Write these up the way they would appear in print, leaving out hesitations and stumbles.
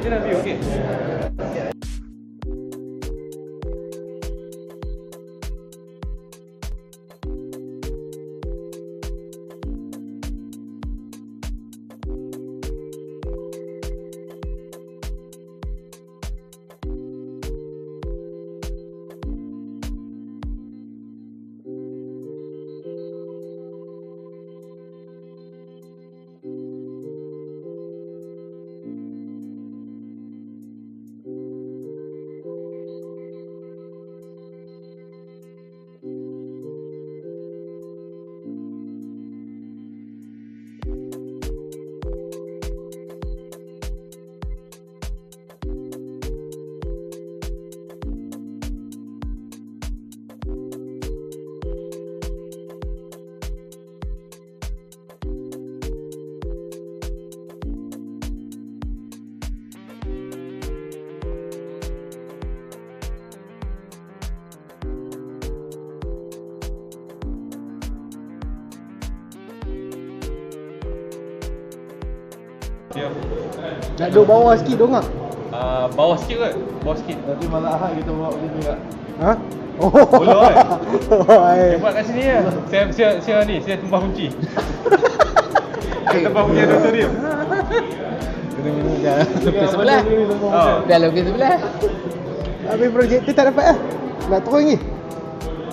je lah view, okey. Ya. Nak duduk bawah sikit dong ah. Bawah sikit kot. Bawah sikit. Nanti malam Ahad kita bawa macam tu tak? Ha? Oh. Boleh kan? Ai. Buat kat sini ya. Saya ni, saya tumpah kunci. Tumpah kunci auditorium. Dah lebih sebelah. Dah lebih sebelah. Habis projek tu tak dapat lah. Nak turun lagi.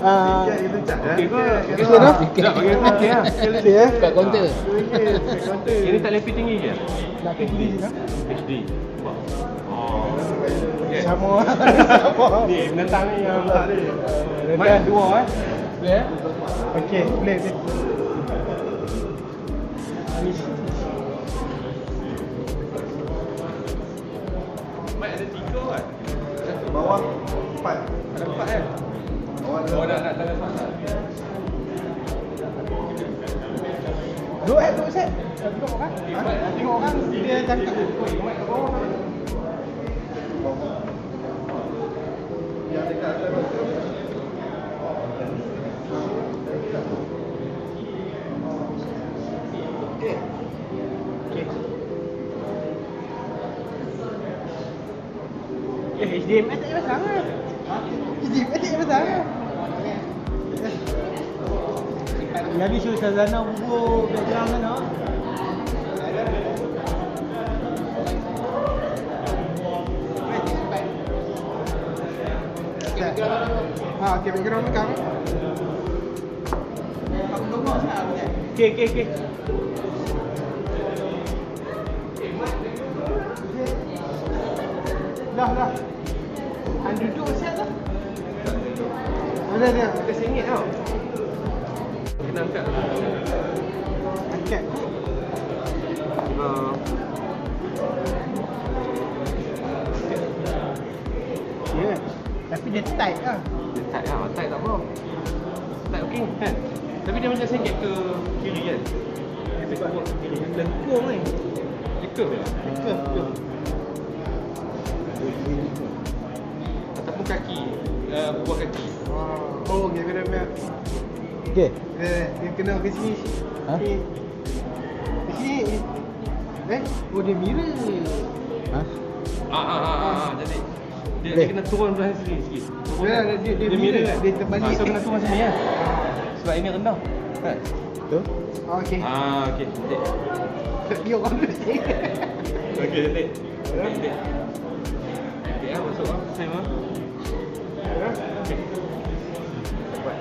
Okey kot. Okey dah. Tak bagi okey lah. Okey ya. Kat kaunter. Ini tak lebih tinggi ke? Nak HD je lah. HD. Oh. Okey. Sama. Ni menentang ni yang tak ni. Rendah dua boleh. Okey, boleh. Mic ada 3 kan? Bawah 4. Ada 4 kan? Oh dah nak tanda pasal. Duduk duduk set. Tengok orang. Tengok orang dia cakap. Mic kat bawah. Yang dekat atas tu. Okey. Okey. HDMI tak ada masalah. HDMI tak ada masalah. Jadi show Sazana bubur background sana. Okey, background kan. Okey. Dah. Duduk siap lah. Ada dia. Kita sengit tau. Kena angkat. Angkat. Ya. Tapi dia tight lah. Dia tight lah. Tight tak apa. Tight okey kan? Tapi dia macam sengit ke kiri kan? Dia sebab kiri. Lengkung ni. Lekuk ke? Lekung. Ataupun kaki. Buah kaki. Oh, dia kena map. Okey. Dia kena ke sini. Ha? Ke sini. Oh dia mirror. Ha? Jadi dia kena turun belah sini sikit. Turun. Dia mirror. Dia terbalik. So kena turun sini lah. Sebab ini rendah. Kan? Betul. Okey. Okey. Dia orang tu. Okey, detik. Okey, masuk lah. Same lah. Okey. Buat.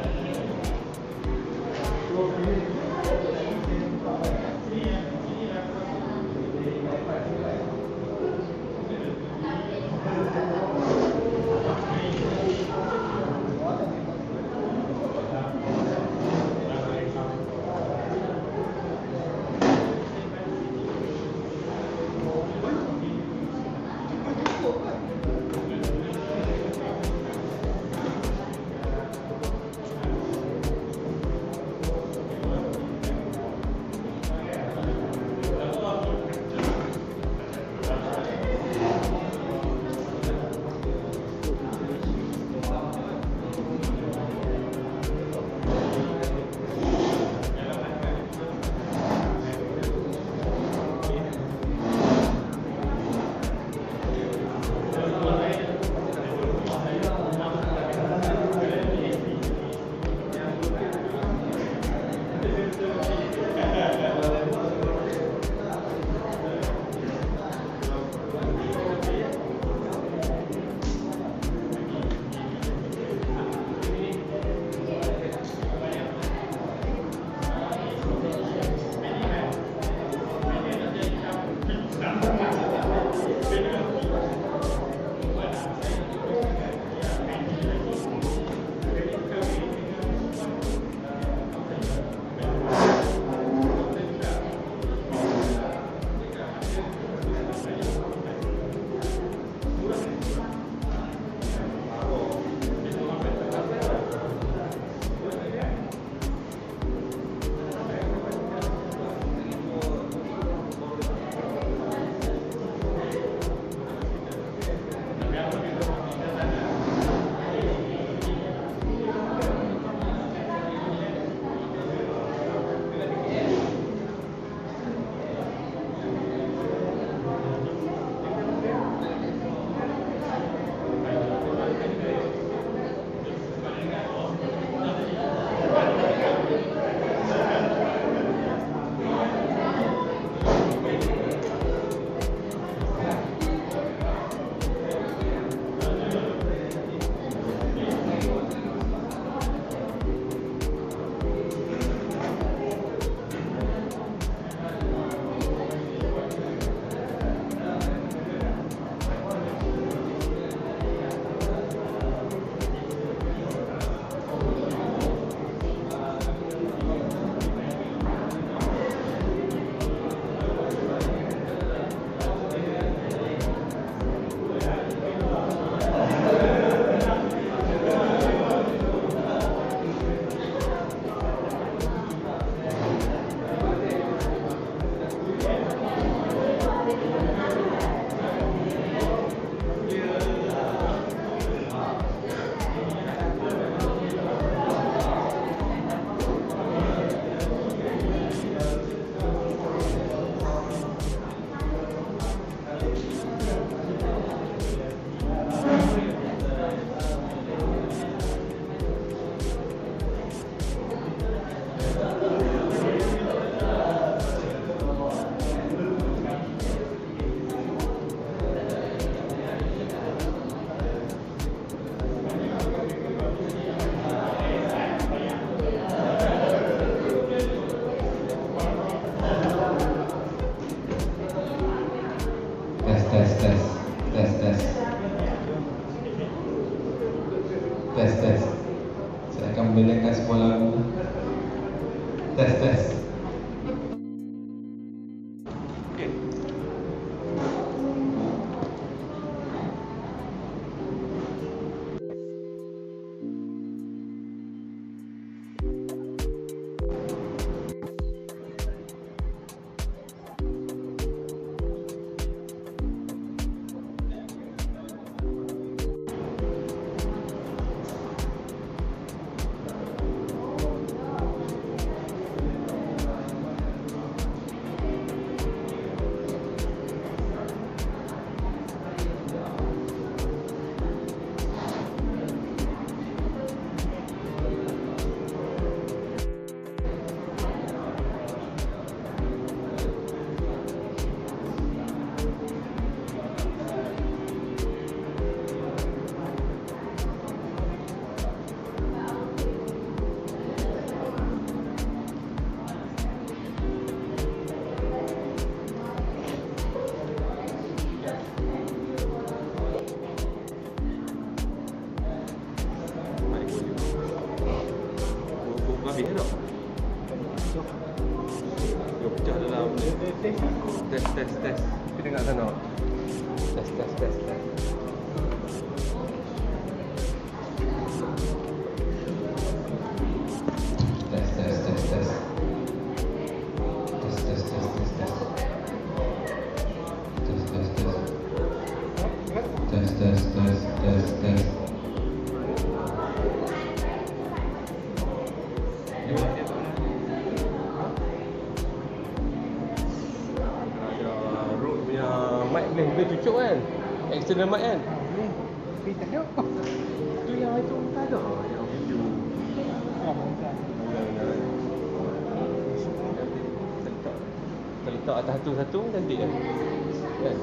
Tes. Saya akan mendengarkan sebuah lagu. Tes. Okay. Habis tak? Dia pecah dalam Tes. Kita dengar sana. Tes. Tes. Boleh cucuk kan? External mic kan? Boleh. Tapi tak ada. Tu yang itu tak ada. Yang video. Letak atas satu-satu cantik kan? Kan?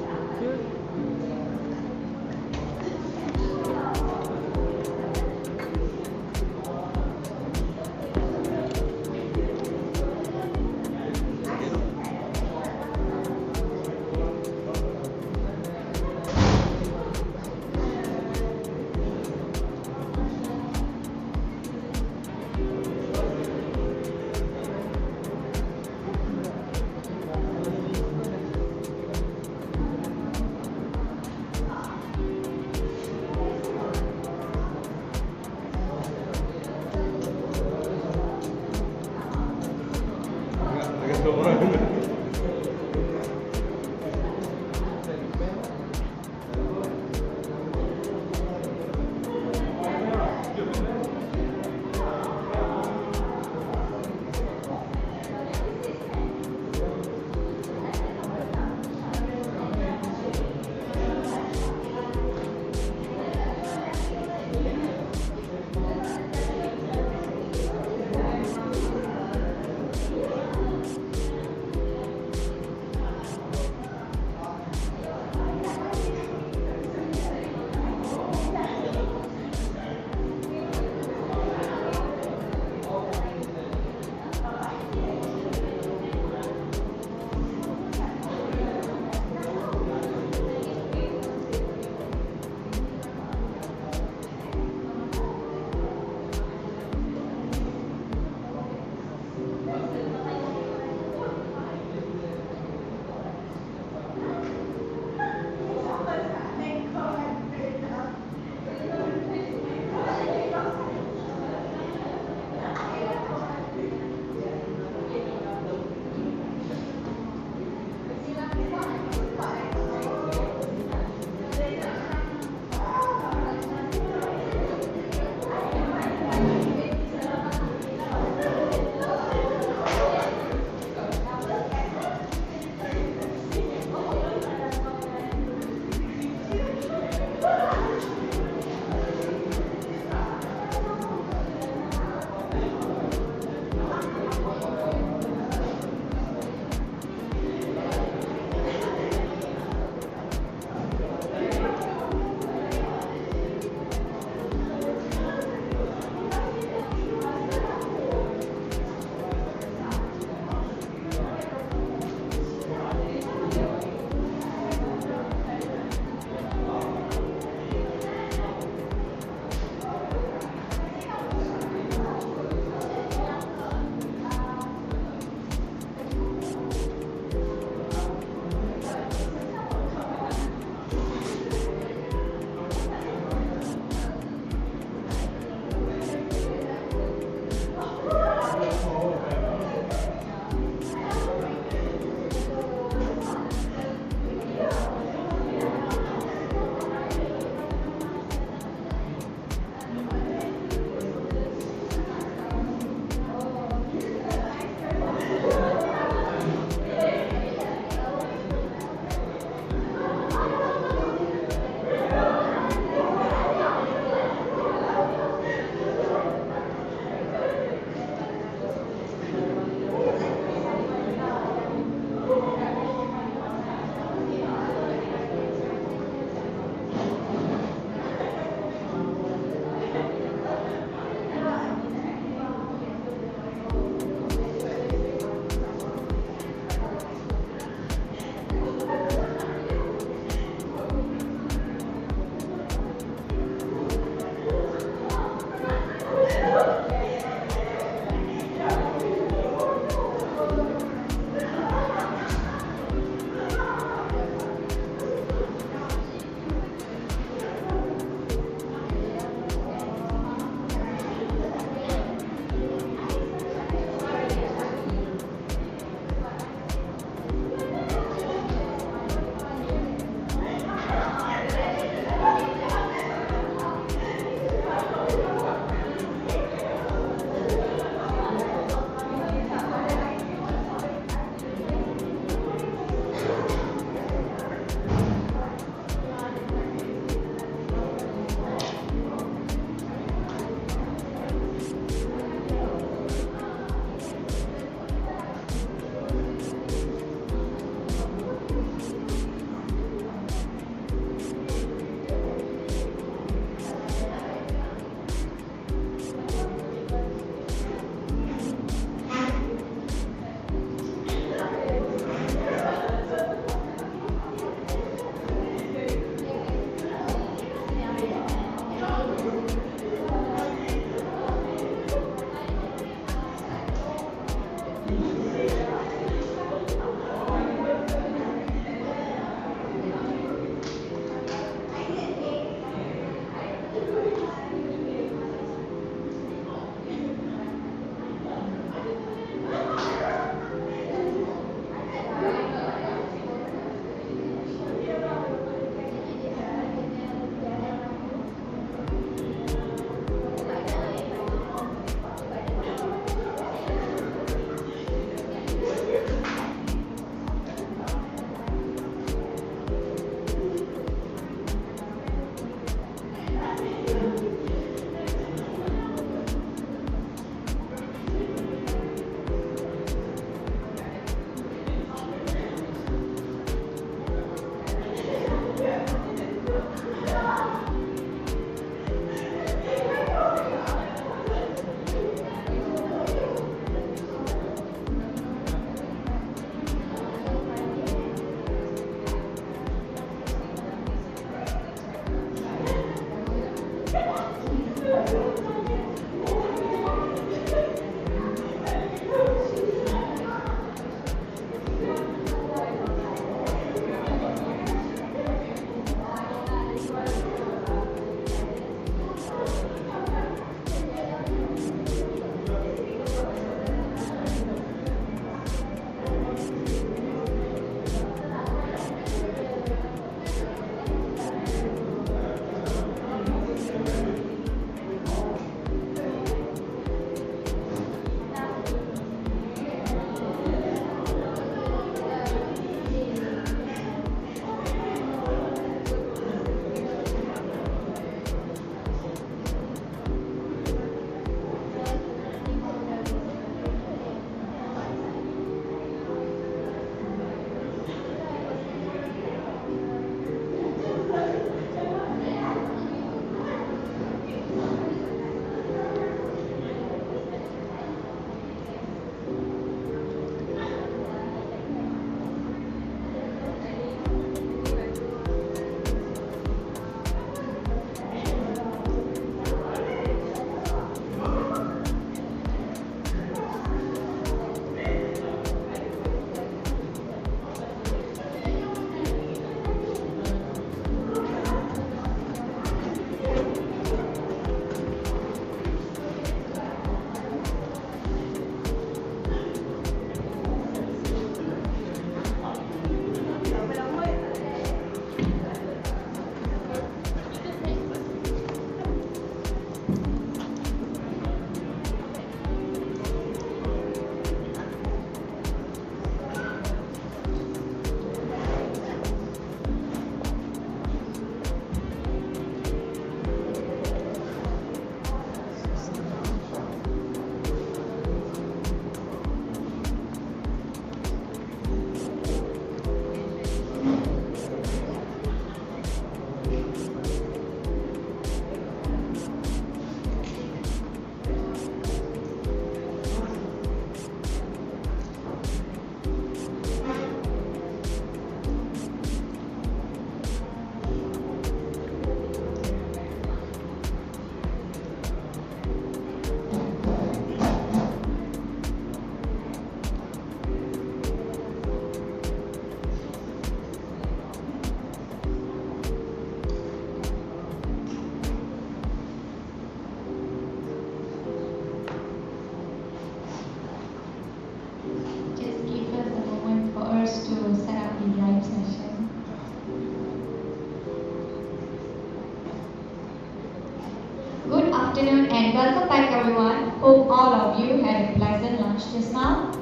afternoon and welcome back everyone. Hope all of you had a pleasant lunch just now.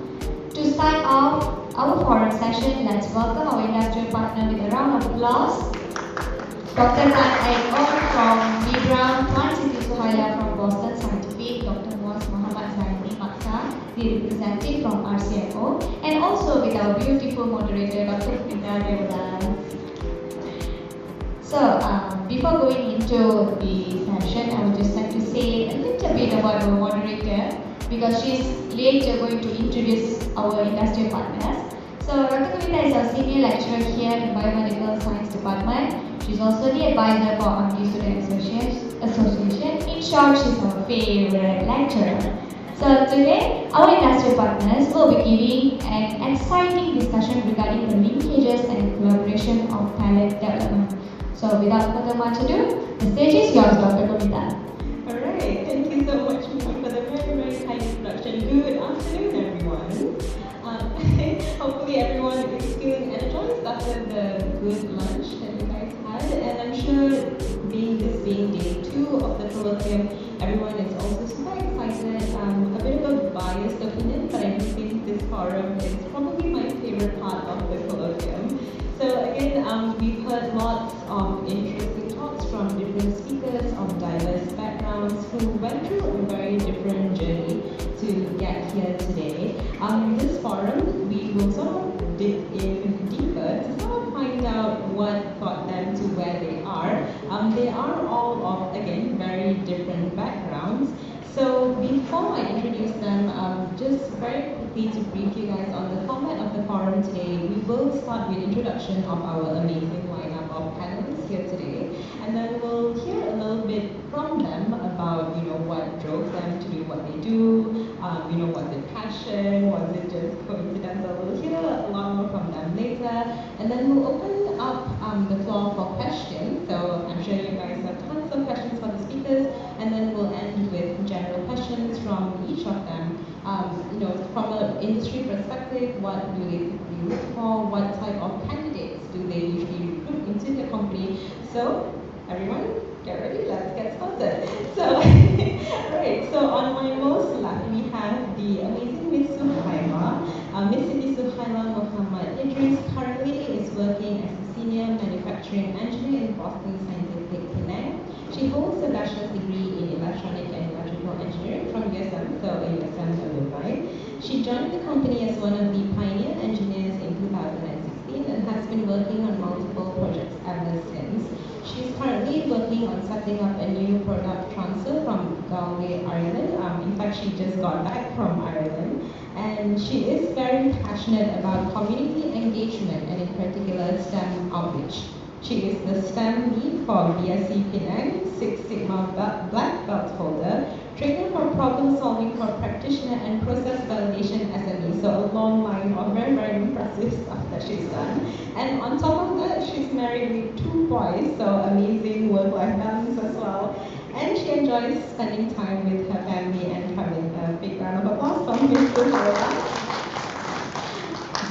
To start off our forum session, let's welcome our industrial partner with a round of applause. Dr. Tan Aon from B. Brown, Tuan Siti Suhaya from Boston Scientific, Dr. Muaz Muhammad Zaini Maksa, the representative from RCFO, and also with our beautiful moderator, Dr. Frida Deodas. So, before going into the session, I would just like to say a little bit about our moderator because she's later going to introduce our industrial partners. So, Dr. Kavita is our senior lecturer here in Biomedical Science Department. She's also the advisor for AMDI Student Association. In short, she's our favorite lecturer. So today, our industrial partners will be giving an exciting discussion regarding the linkages and collaboration of talent development. So without further much ado, the stage is yours, Dr. Kavita. Alright, thank you so much Mimi, for the very kind introduction. Good afternoon everyone. Hopefully everyone is feeling energized after the good lunch that you guys had, and I'm sure being day 2 of the colloquium, everyone is also super excited. A bit of a biased opinion, but I do think this forum is probably my favorite part of the colloquium. So again, we've heard lots of interesting talks from different speakers of diverse backgrounds who went through a very different journey to get here today. In this forum, we will sort of dig in deeper to sort of find out what got them to where they are. They are all of, again, very different backgrounds. So before I introduce them, just very quickly to brief you guys on the format of the forum today, we will start with introduction of our amazing lineup of panelists here today, and then we'll hear a little bit from them about what drove them to do what they do. Was it passion? Was it just coincidental? We'll hear a lot more from them later, and then we'll open up the floor for questions. So I'm sure you guys have tons of questions for the speakers, and then we'll end with general questions from each of them. From an industry perspective, what do they typically look for? What type of candidates do they usually recruit into their company? So, everyone, get ready, let's get started. So, alright, so on my most left, we have the amazing Miss Suhaila. Miss Siti Suhaila Muhammad Idris currently is working as a senior manufacturing engineer in Boston Scientific, Penang. She holds a bachelor's degree in electronic and electrical engineering from USM, so a USM alumni. She joined the company as one of the pioneer engineers in 2016 and has been working on multiple projects ever since. She's currently working on setting up a new product transfer from Galway, Ireland. In fact, she just got back from Ireland. And she is very passionate about community engagement and in particular STEM outreach. She is the STEM lead for BSc Penang, 6 Sigma Black Belt holder, trainer for problem solving for practitioner and process validation SME. So a long line of very, very impressive stuff that she's done. And on top of that, she's married with 2 boys, so amazing work-life balance as well. And she enjoys spending time with her family and traveling. A big round of applause from Miss Suhaila.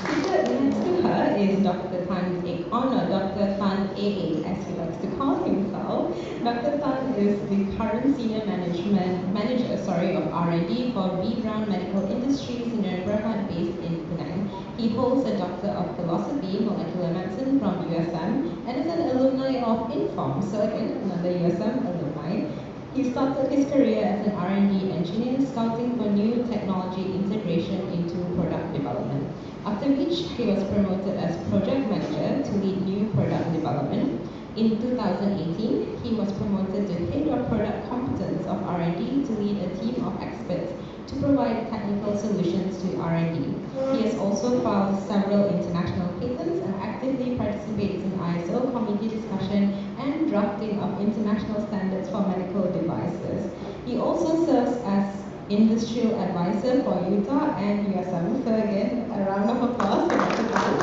Seated next to her is Dr. Tan Aon, or Dr. Tan AA as he likes to call himself. Dr. Tan is the current senior manager of R&D for B. Brown Medical Industries in Berhad based in Penang. He holds a Doctor of Philosophy, Molecular Medicine from USM and is an alumni of Inform, so again another USM alumni. He started his career as an R&D engineer, scouting for new technology integration into product development. After which, he was promoted as project manager to lead new product development. In 2018, he was promoted to head of product competence of R&D to lead a team of experts to provide technical solutions to R&D. He has also filed several international patents and actively participates in ISO committee discussion and drafting of international standards for medical devices. He also serves as industrial advisor for Utah and USM. So again, a round of applause for Dr. Tan.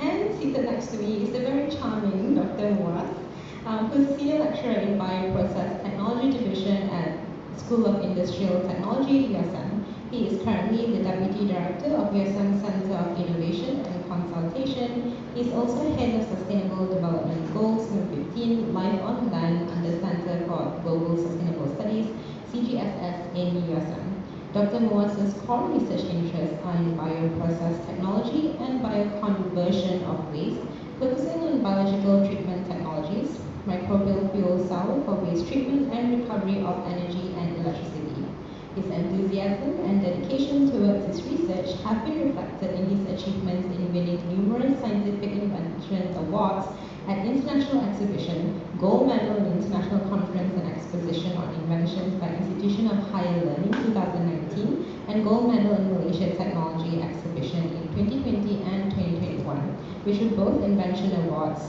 And seated next to me is the very charming Dr. Muaz, who's a senior lecturer in Bioprocess Technology Division at School of Industrial Technology, USM. He is currently the Deputy Director of USM Center of Innovation and Consultation. He's also Head of Sustainable Development Goals No. 15, Life on partners in USM. Dr. Moas's core research interests are in bioprocess technology and bioconversion of waste, focusing on biological treatment technologies, microbial fuel cell for waste treatment and recovery of energy and electricity. His enthusiasm and dedication towards his research have been reflected in his achievements in winning numerous scientific invention awards at international exhibition, gold medal in International Conference and Exposition on Inventions by Institution of Higher Learning 2019, and gold medal in Malaysia Technology Exhibition in 2020 and 2021, which were both invention awards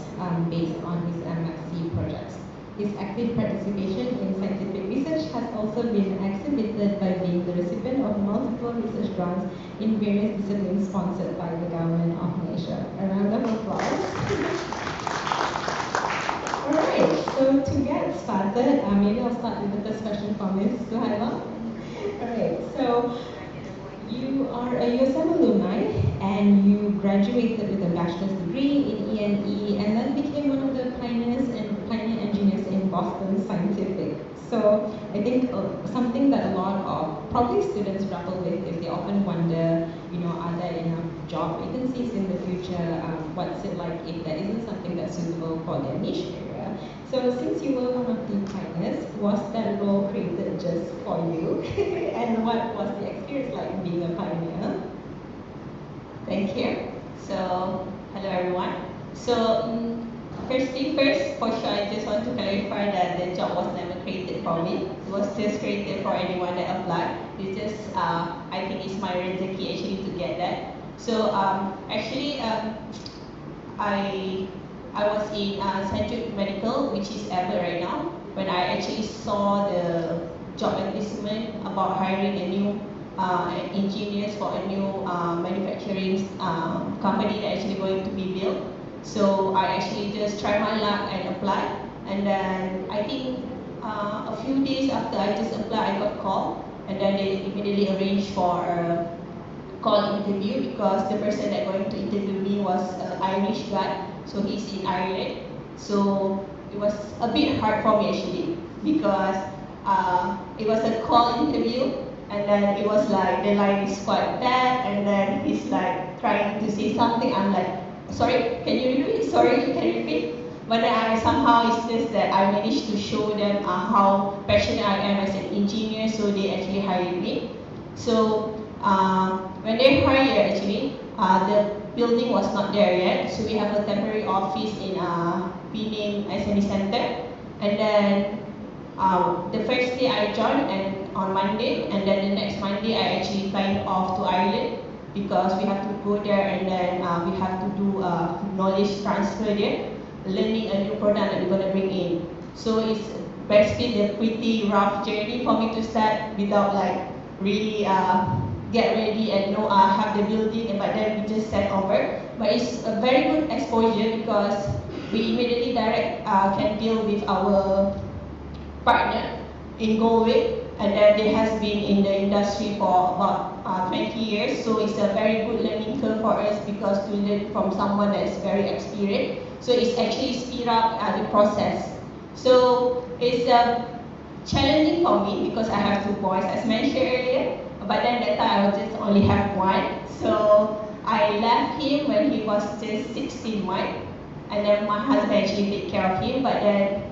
based on his MSc projects. His active participation in scientific research has also been exhibited by being the recipient of multiple research grants in various disciplines sponsored by the government of Malaysia. A round of applause. Alright, so to get started, maybe I'll start with the first question from Ms. Suhaila. Alright, so you are a USM alumni and you graduated with a bachelor's degree in E&E and then became one of the pioneers and pioneer engineers in Boston Scientific. So I think something that a lot of probably students grapple with is they often wonder, are there enough job vacancies in the future? What's it like if there isn't something that's suitable for their niche area? So since you were one of the pioneers, was that role created just for you? And what was the experience like being a pioneer? Thank you. So, hello everyone. So, first thing first, for sure I just want to clarify that the job was never created for me. It was just created for anyone that applied. It's just, I think it's my rezeki actually to get that. So, actually, I was in Central Medical, which is ever right now, when I actually saw the job advertisement about hiring a new engineers for a new manufacturing company that actually going to be built. So I actually just tried my luck and applied. And then I think a few days after I just applied, I got called. And then they immediately arranged for a call interview because the person that going to interview me was an Irish guy. So he's in Ireland. So it was a bit hard for me actually because it was a call interview. And then it was like the line is quite bad. And then he's like trying to say something. I'm like, sorry, can you repeat? Sorry, you can repeat. But then somehow it's just that I managed to show them how passionate I am as an engineer, so they actually hired me. So when they hired actually, the building was not there yet. So we have a temporary office in Penang SME Center. And then the first day I joined and on Monday, and then the next Monday I actually flying off to Ireland because we have to go there and then we have to do knowledge transfer there, learning a new product that we're going to bring in. So it's basically a pretty rough journey for me to start without like really get ready and have the building, but then we just set over. But it's a very good exposure because we immediately can deal with our partner in Galway, and then they has been in the industry for about 20 years. So it's a very good learning curve for us because to learn from someone that is very experienced. So it's actually speed up the process. So it's challenging for me because I have 2 boys as mentioned earlier. But then that time I just only have 1. So I left him when he was just 16 months. And then my husband actually take care of him. But then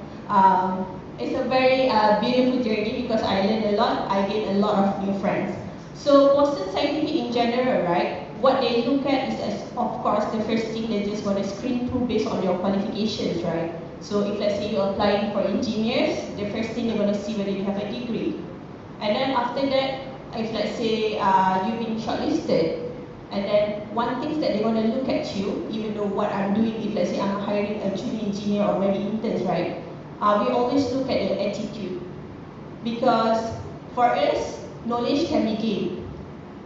it's a very beautiful journey because I learned a lot. I gained a lot of new friends. So Boston Scientific in general, right? What they look at is, of course, the first thing they just want to screen through based on your qualifications, right? So if let's say you're applying for engineers, the first thing they're going to see whether you have a degree. And then after that, if let's say you've been shortlisted, and then one thing that they're going to look at you, even though what I'm doing, if let's say I'm hiring a junior engineer or maybe interns, right? We always look at the attitude. Because for us, knowledge can be gained.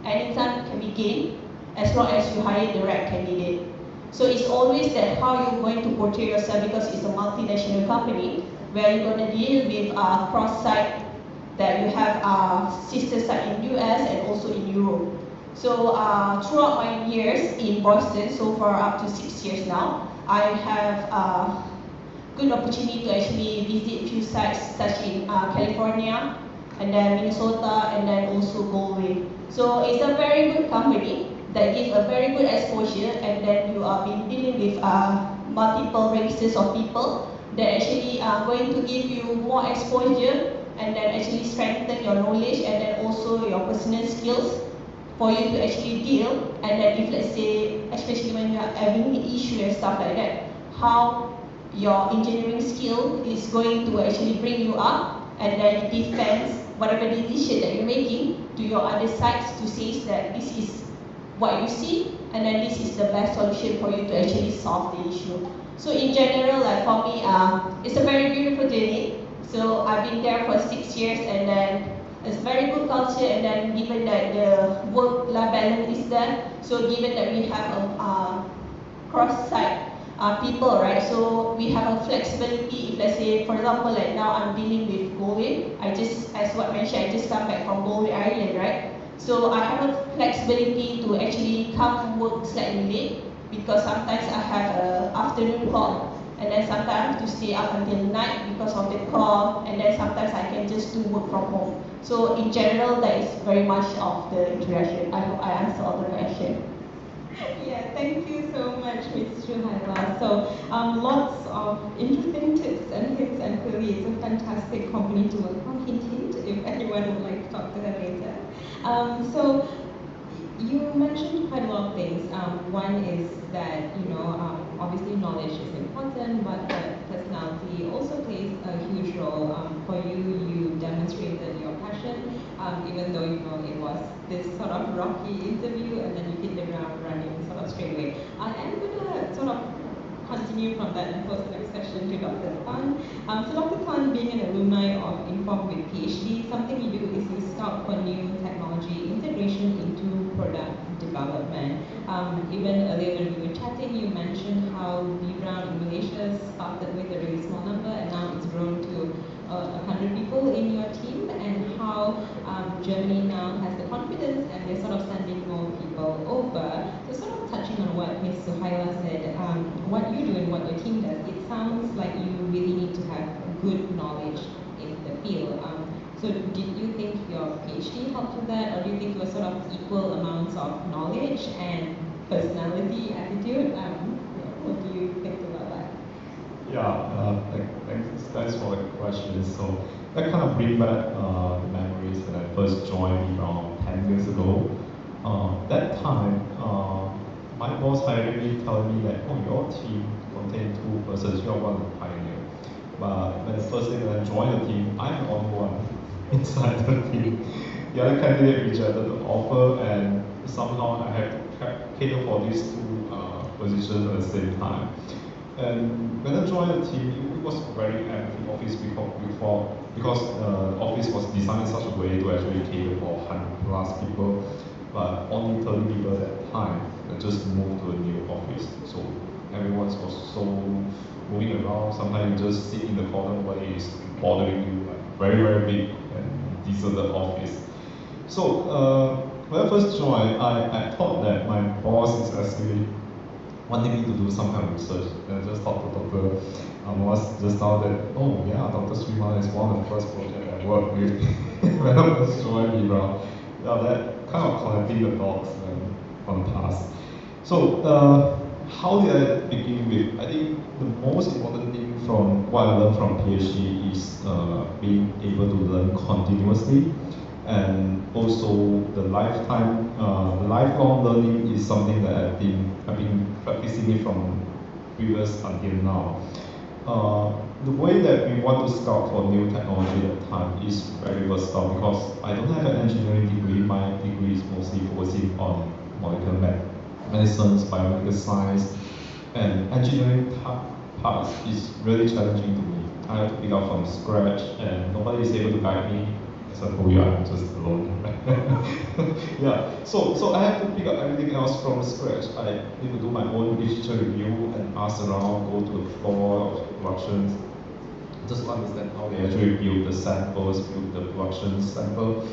Anytime can be gained as long as you hire the right candidate. So it's always that how you're going to portray yourself because it's a multinational company where you're going to deal with cross-site that you have sister site in US and also in Europe. So throughout my years in Boston, so for up to 6 years now, I have good opportunity to actually visit a few sites such in California, and then Minnesota, and then also Galway. So it's a very good company that gives a very good exposure, and then you are being dealing with multiple races of people that actually are going to give you more exposure and then actually strengthen your knowledge and then also your personal skills for you to actually deal. And then if let's say, especially when you are having an issue and stuff like that, how your engineering skill is going to actually bring you up and then defend whatever decision that you're making to your other sides to say that this is what you see and then this is the best solution for you to actually solve the issue. So in general, like for me, it's a very beautiful journey. So I've been there for 6 years, and then it's very good culture, and then given that the work-life balance is there, so given that we have a cross-site people, right? So we have a flexibility. If let's say, for example, like now I'm dealing with Galway. As what mentioned, I just come back from Galway, Ireland, right? So I have a flexibility to actually come work slightly late because sometimes I have an afternoon call, and then sometimes I have to stay up until night because of the call, and then sometimes I can just do work from home. So in general, that is very much of the introduction. I hope I answered all the questions. Yeah, thank you so much, Ms. Shuhaila. So lots of interesting tips and hints, and clearly it's a fantastic company to work for. Hint, hint, if anyone would like to talk to her later. So you mentioned quite a lot of things. One is that, obviously knowledge is important, but that personality also plays a huge role. For you, you demonstrated your passion, even though, it was this sort of rocky interview, and then you hit the ground running sort of straight away. I am going to sort of continue from that and pose the next question to Dr. Tan. So Dr. Tan, being an alumni of Inform with PhD, something you do is you scout for new technology integration into product development. Even earlier when we were chatting, you mentioned how B Brown in Malaysia started with a really small number and now it's grown to 100 people in your team, and how Germany now has the confidence and they're sort of sending more people over. So sort of touching on what Ms. Suhaila said, what you do and what your team does, it sounds like you really need to have good knowledge in the field. So did you think your PhD helped with that, or do you think it was sort of equal amounts of knowledge and personality, attitude? What do you think about that? Yeah, thanks for the question. So that kind of brings back memories when I first joined around 10 years ago. That time, my boss hired me telling me that, oh, your team contains 2 persons, you are one pioneer. But when the first day when I joined the team, I'm the only one inside the team. The other candidate rejected the offer, and somehow I had to cater for these 2 positions at the same time. And when I joined the team, it was a very empty office because the office was designed in such a way to actually cater for 100+ people, but only 30 people at that time that just moved to a new office. So everyone was so moving around. Sometimes you just sit in the corner where it is bothering you, like very, very big and deserted office. So when I first joined, I thought that my boss is actually wanting me to do some kind of research. And I just talked to Dr. Amos just now that, oh yeah, Dr. Sriman is one of the first projects I worked with when I was joining Brown. Yeah, that kind of connecting the dots from the past. So how did I begin with? I think the most important thing from what I learned from PhD is being able to learn continuously. And also the lifelong learning is something that I've been practicing it from previous until now. The way that we want to scout for new technology at the time is very versatile because I don't have an engineering degree. My degree is mostly focusing on molecular medicines, biomedical science, and engineering parts is really challenging to me. I have to pick up from scratch, and nobody is able to guide me. Except for you, I'm just alone. Yeah, so I have to pick up everything else from scratch. I need to do my own literature review and ask around, go to the floor of productions, just to understand how they actually build the samples, build the production sample,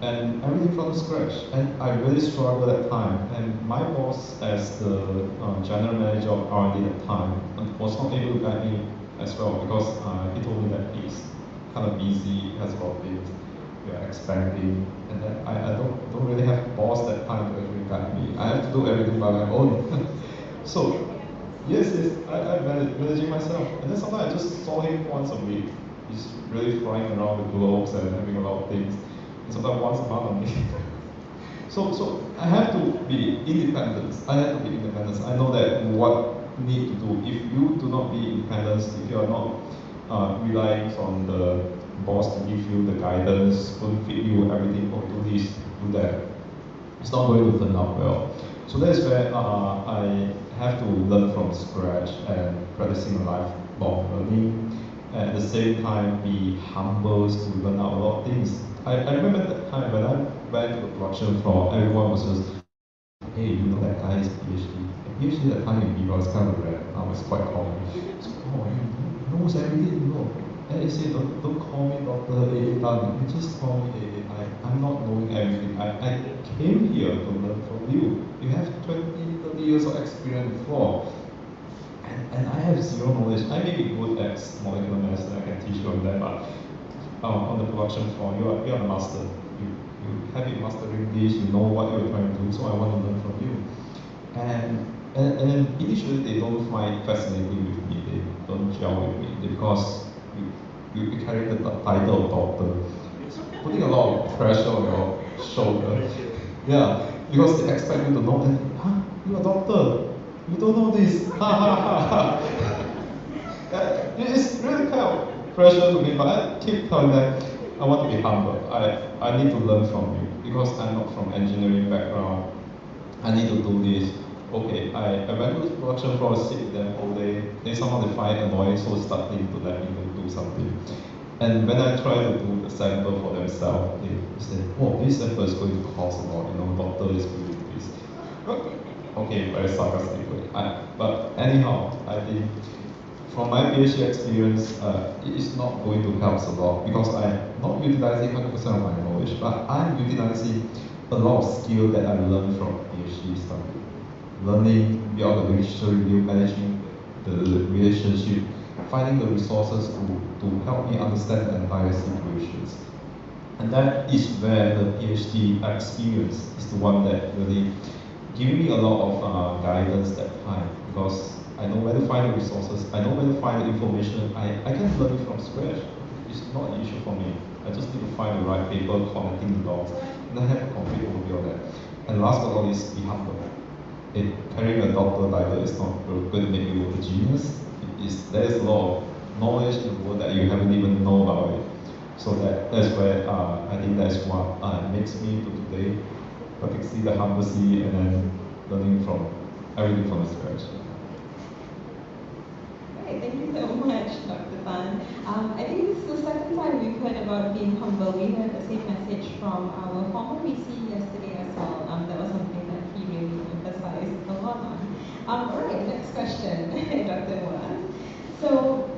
and everything from scratch. And I really struggled at that time. And my boss, as the general manager of R&D at the time, was not able to guide me as well because he told me that he's kind of busy, has a lot of things. we are expanding, and then I don't really have boss that time to actually guide me. I have to do everything by my own. So yes, I'm managing myself. And then sometimes I just saw him once a week. He's really flying around the globes and having a lot of things. And sometimes once a month only. So I have to be independent. I have to be independent. I know that what need to do. If you do not be independent, if you are not relying on the boss to give you the guidance, spoon feed you everything, or do this, do that, it's not going to turn out well. So that's where I have to learn from scratch and practicing a lifelong learning. At the same time, be humble to learn out a lot of things. I remember that time when I went to the production floor, everyone was just, hey, you know that guy is PhD. And PhD at the time in Viva was kind of rare. Now it's quite common. So, oh, he knows everything, you know. And he said, don't call me Dr. A. Tan, you just call me A. I'm not knowing everything. I came here to learn from you. You have 20, 30 years of experience before. And I have zero knowledge. I may be good at molecular medicine, I can teach you on that, but on the production floor, you are a master. You have been mastering this, you know what you're trying to do, so I want to learn from you. And then initially they don't find fascinating with me, they don't gel with me, because you carry the title of doctor. It's putting a lot of pressure on your shoulder. Yeah, because they expect you to know, and you're a doctor. You don't know this. Ha ha ha ha. It's really kind of pressure to me, but I keep telling them I want to be humble. I need to learn from you because I'm not from engineering background. I need to do this. Okay, I went to the production floor, sit with them all day. Then somehow they find annoying, so starting to let me do something. And when I try to do the sample for themselves, they say, oh, this sample is going to cost a lot, doctor is going to do this. Okay, very sarcastically. But anyhow, I think from my PhD experience, it is not going to help a lot because I'm not utilizing 100% of my knowledge, but I'm utilizing a lot of skill that I learned from PhD study. Learning beyond the literature review, managing the relationship, finding the resources to help me understand the entire situations. And that is where the PhD experience is the one that really giving me a lot of guidance that time, because I know where to find the resources, I know where to find the information, I can learn it from scratch. It's not an issue for me. I just need to find the right paper, connecting the dots, and I have a complete overview of that. And last but not least, be humble. Carrying a doctor title is not going to make you a genius. There is a lot of knowledge in the world that you haven't even known about it. So that's where I think that's what makes me to today, practicing the humility and then learning from everything from scratch. Right, thank you so much, Dr. Tan. I think this is the second time we've heard about being humble. We heard the same message from our former VC yesterday as well. That was something that he really emphasized a lot on. Alright, next question, Dr. Wan. So,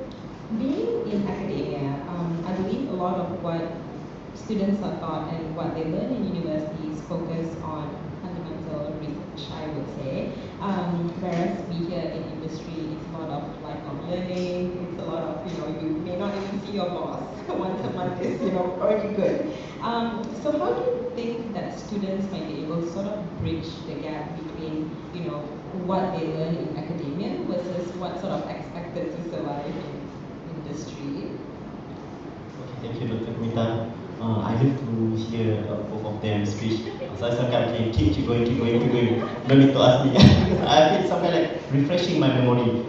being in academia, I believe a lot of what students are taught and what they learn in universities focus on fundamental research, I would say. Whereas we here in industry, it's a lot of lifelong learning, it's a lot of, you may not even see your boss once a month is, already good. So how do you think that students might be able to sort of bridge the gap between, what they learn in academia versus what sort of expected to survive in industry? Okay, thank you, Dr. Kumita. I love to hear both of them speak. So I sometimes okay, keep going. No need to ask me. I feel something like refreshing my memory.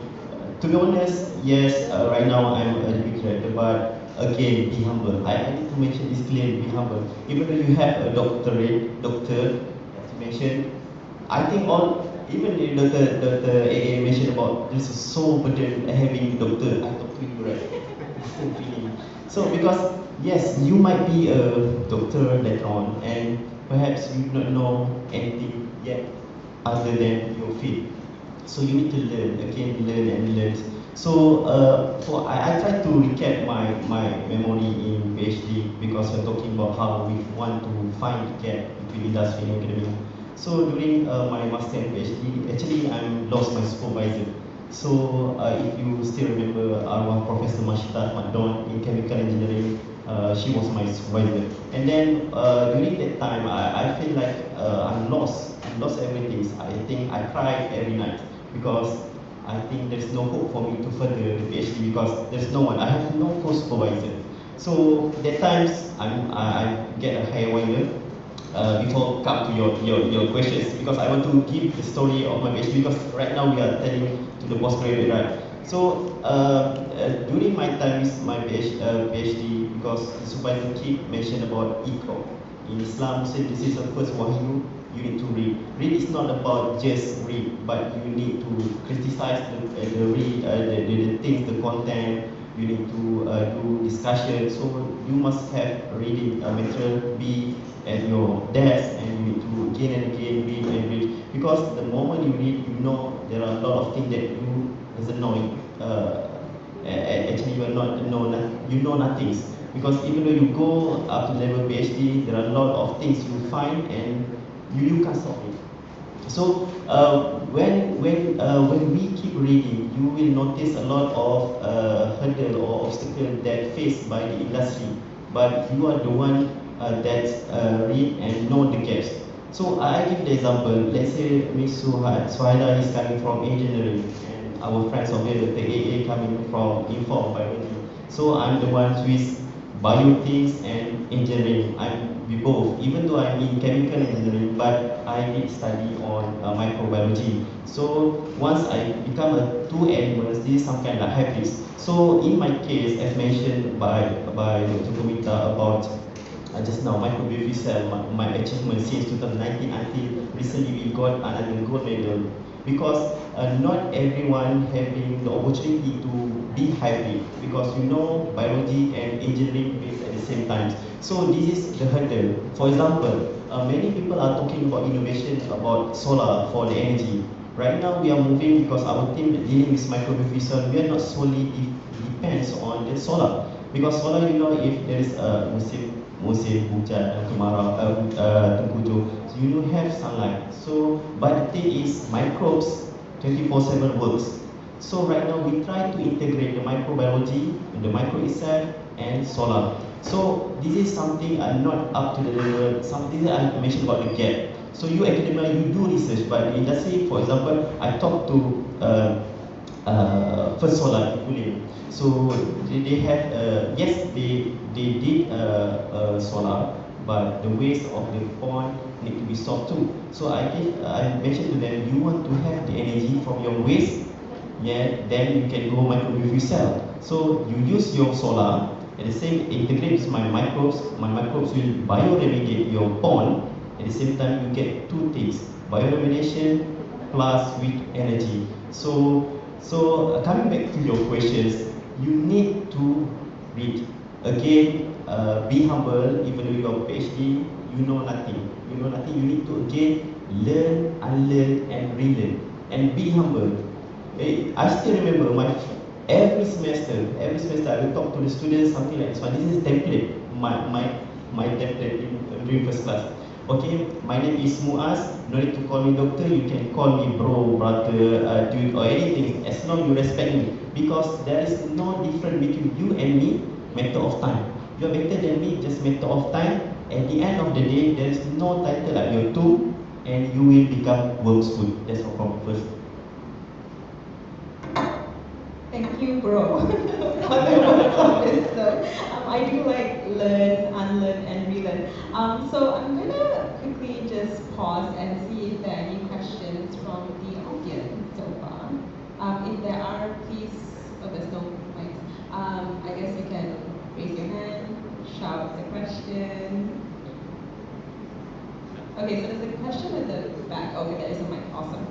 To be honest, yes, right now I'm a big director, but again, be humble. I need to mention this clearly, be humble. Even though you have a doctor, as you mentioned, I think even the Dr. AA mentioned about this is so burden having doctor. I talk to you, right? Same feeling. So because yes, you might be a doctor later on, and perhaps you don't know anything yet other than your field. So you need to learn again, learn. So I try to recap my memory in PhD because we're talking about how we want to find the gap between industry and academia. So during my master and PhD, actually I lost my supervisor. So if you still remember our Professor Mashita Madon in chemical engineering, she was my supervisor. And then during that time, I feel like I'm lost. I lost everything. I think I cried every night because I think there's no hope for me to further the PhD because there's no one. I have no co-supervisor. So that times I get a higher winder before come to your questions because I want to give the story of my PhD because right now we are telling to the postgraduate, right? So during my time with my PhD, because the supervisor keep mentioned about Iqra. In Islam, say this is the first wahyu, you need to read. Read is not about just read, but you need to criticize the things, the content. You need to do discussion. So you must have reading material, be at your desk, and you need to again and again read and read. Because the moment you read, you know there are a lot of things that you doesn't know. Actually, you are not you know nothing. Because even though you go up to level PhD, there are a lot of things you find and you can't solve it. So when we keep reading, you will notice a lot of hurdle or obstacle that faced by the industry, but you are the one that read and know the gaps. So I give the example. Let's say Ms. Suhaila is coming from engineering, and our friends over here, the AA, coming from inform biology. So I'm the one who is bio things and engineering. I'm be both, even though I'm in chemical engineering, but I did study on microbiology. So once I become two animals, this is some kind of hybrids. So in my case, as mentioned by Dr. Komita about just now, microbiology cell, my achievement since 2019 until recently we got another gold medal because not everyone having the opportunity to be hybrid because you know biology and engineering based at the same time. So this is the hurdle. For example, many people are talking about innovation about solar for the energy. Right now we are moving because our team dealing with microbiology cell, we are not solely depends on the solar. Because solar, you know, if there is a musim hujan dan kemarau tengkujuh, so you don't have sunlight. So but the thing is microbes 24/7 works. So right now we try to integrate the microbiology, the micro itself and solar. So this is something not up to the level, something that I mentioned about the gap. So you academia, you do research, but the industry, for example, I talked to First Solar in Kulim. So they have, yes, they did solar, but the waste of the pond need to be solved too. So I mentioned to them, you want to have the energy from your waste, yeah, then you can go microwave cell. So you use your solar, at the same integrate with my microbes will bioremediate your pond. At the same time, you get two things: bioremediation plus with energy. So coming back to your questions, you need to read. Again, be humble. Even though you are PhD, you know nothing. You know nothing. You need to again learn, unlearn, and relearn. And be humble. I still remember every semester I will talk to the students something like this one. This is template. My template in first class. Okay, my name is Muaz. No need to call me doctor. You can call me bro, brother, dude, or anything. As long you respect me, because there is no difference between you and me. Matter of time. You are better than me. Just matter of time. At the end of the day, there is no title like your two, and you will become world's food. That's all from first. Thank you, bro. For the words of wisdom. I do like learn, unlearn, and relearn. So I'm gonna quickly just pause and see if there are any questions from the audience so far. If there are, please. Oh, there's no mics. I guess you can raise your hand, shout the question. Okay, so there's a question at the back. Okay, there is a mic. Awesome.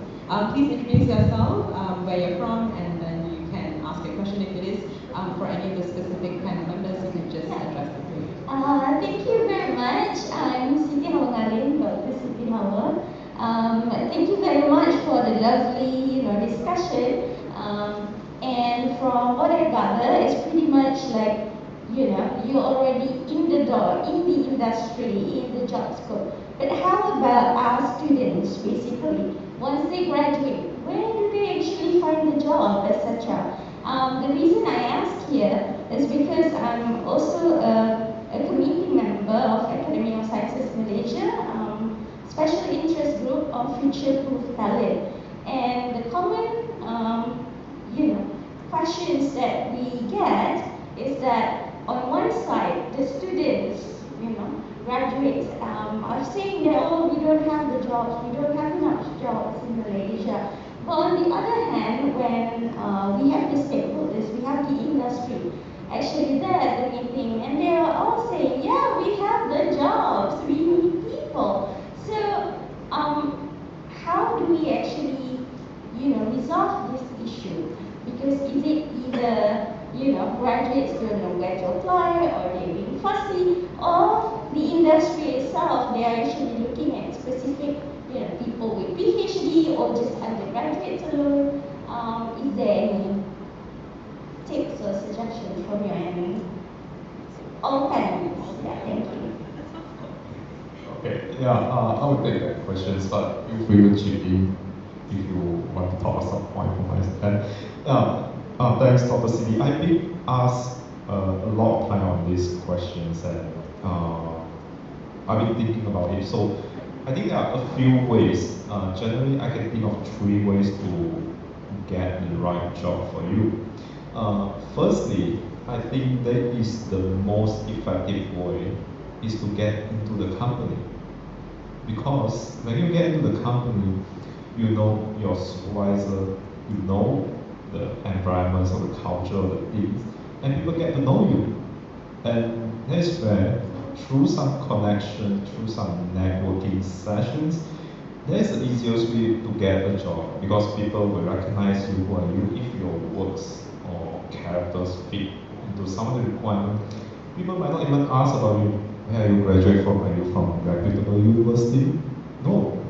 Please introduce yourself, where you're from, and then you can ask a question. If it is for any of the specific panel members, you can just address it to you. Thank you very much. I'm Siti Hawangarin, Dr. Siti Hawa. Thank you very much for the lovely, discussion. And from what I gather, it's pretty much like, you're already in the door, in the industry, in the job scope. But how about our students, basically, once they graduate, where do they actually find the job, etc. The reason I ask here is because I'm also a committee member of Academy of Sciences Malaysia, special interest group of future-proof talent. And the common, questions that we get is that on one side, the students, graduates are saying that, oh, we don't have the jobs, we don't have enough jobs in Malaysia. But on the other hand, when we have the stakeholders, we have the industry, actually there at the meeting, and they are all saying, yeah, we have the jobs, we need people. So, how do we actually, resolve this issue? Because is it either, graduates don't know where to apply, or they're being fussy, or the industry itself, they are actually looking at specific, people with PhD or just undergraduates alone. Is there any tips or suggestions from your end? All panelists, yeah, thank you. Okay, yeah, I would take that questions, but feel free to chip in if you want to talk at some point from my stand. Thanks, Dr. Cindy. I've been asked a lot of time on these questions, and I've been thinking about it. So I think there are a few ways. Generally, I can think of 3 ways to get the right job for you. Firstly, I think that is the most effective way is to get into the company. Because when you get into the company, you know your supervisor, you know the environment or the culture of the things, and people get to know you. And that's where, through some connection, through some networking sessions, that's the easiest way to get a job, because people will recognize you, who are you, if your works or characters fit into some of the requirements. People might not even ask about you. Where are you graduate from? Are you from a reputable university? No.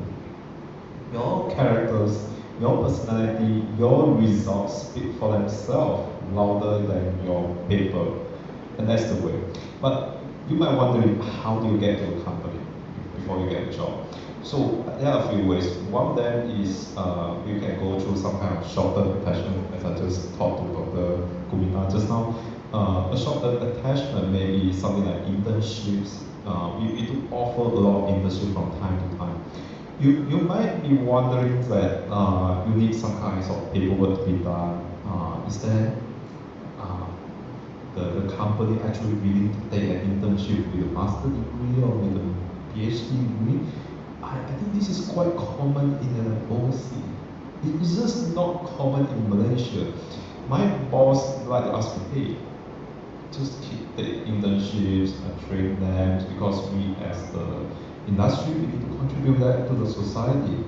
Your characters, your personality, your results speak for themselves louder than your paper. And that's the way. But you might wonder, how do you get to a company before you get a job? So there are a few ways. One of them is you can go through some kind of short-term attachment, as I just talked to Dr. Kumina just now. A short-term attachment may be something like internships. We do offer a lot of internships from time to time. You might be wondering that you need some kinds of paperwork to be done. Is there the company actually willing to take an internship with a master's degree or with a PhD degree? I think this is quite common in the OC. It's just not common in Malaysia. My boss like to ask me, hey, just keep the internships and train them, because we as the industry, we need to contribute that to the society.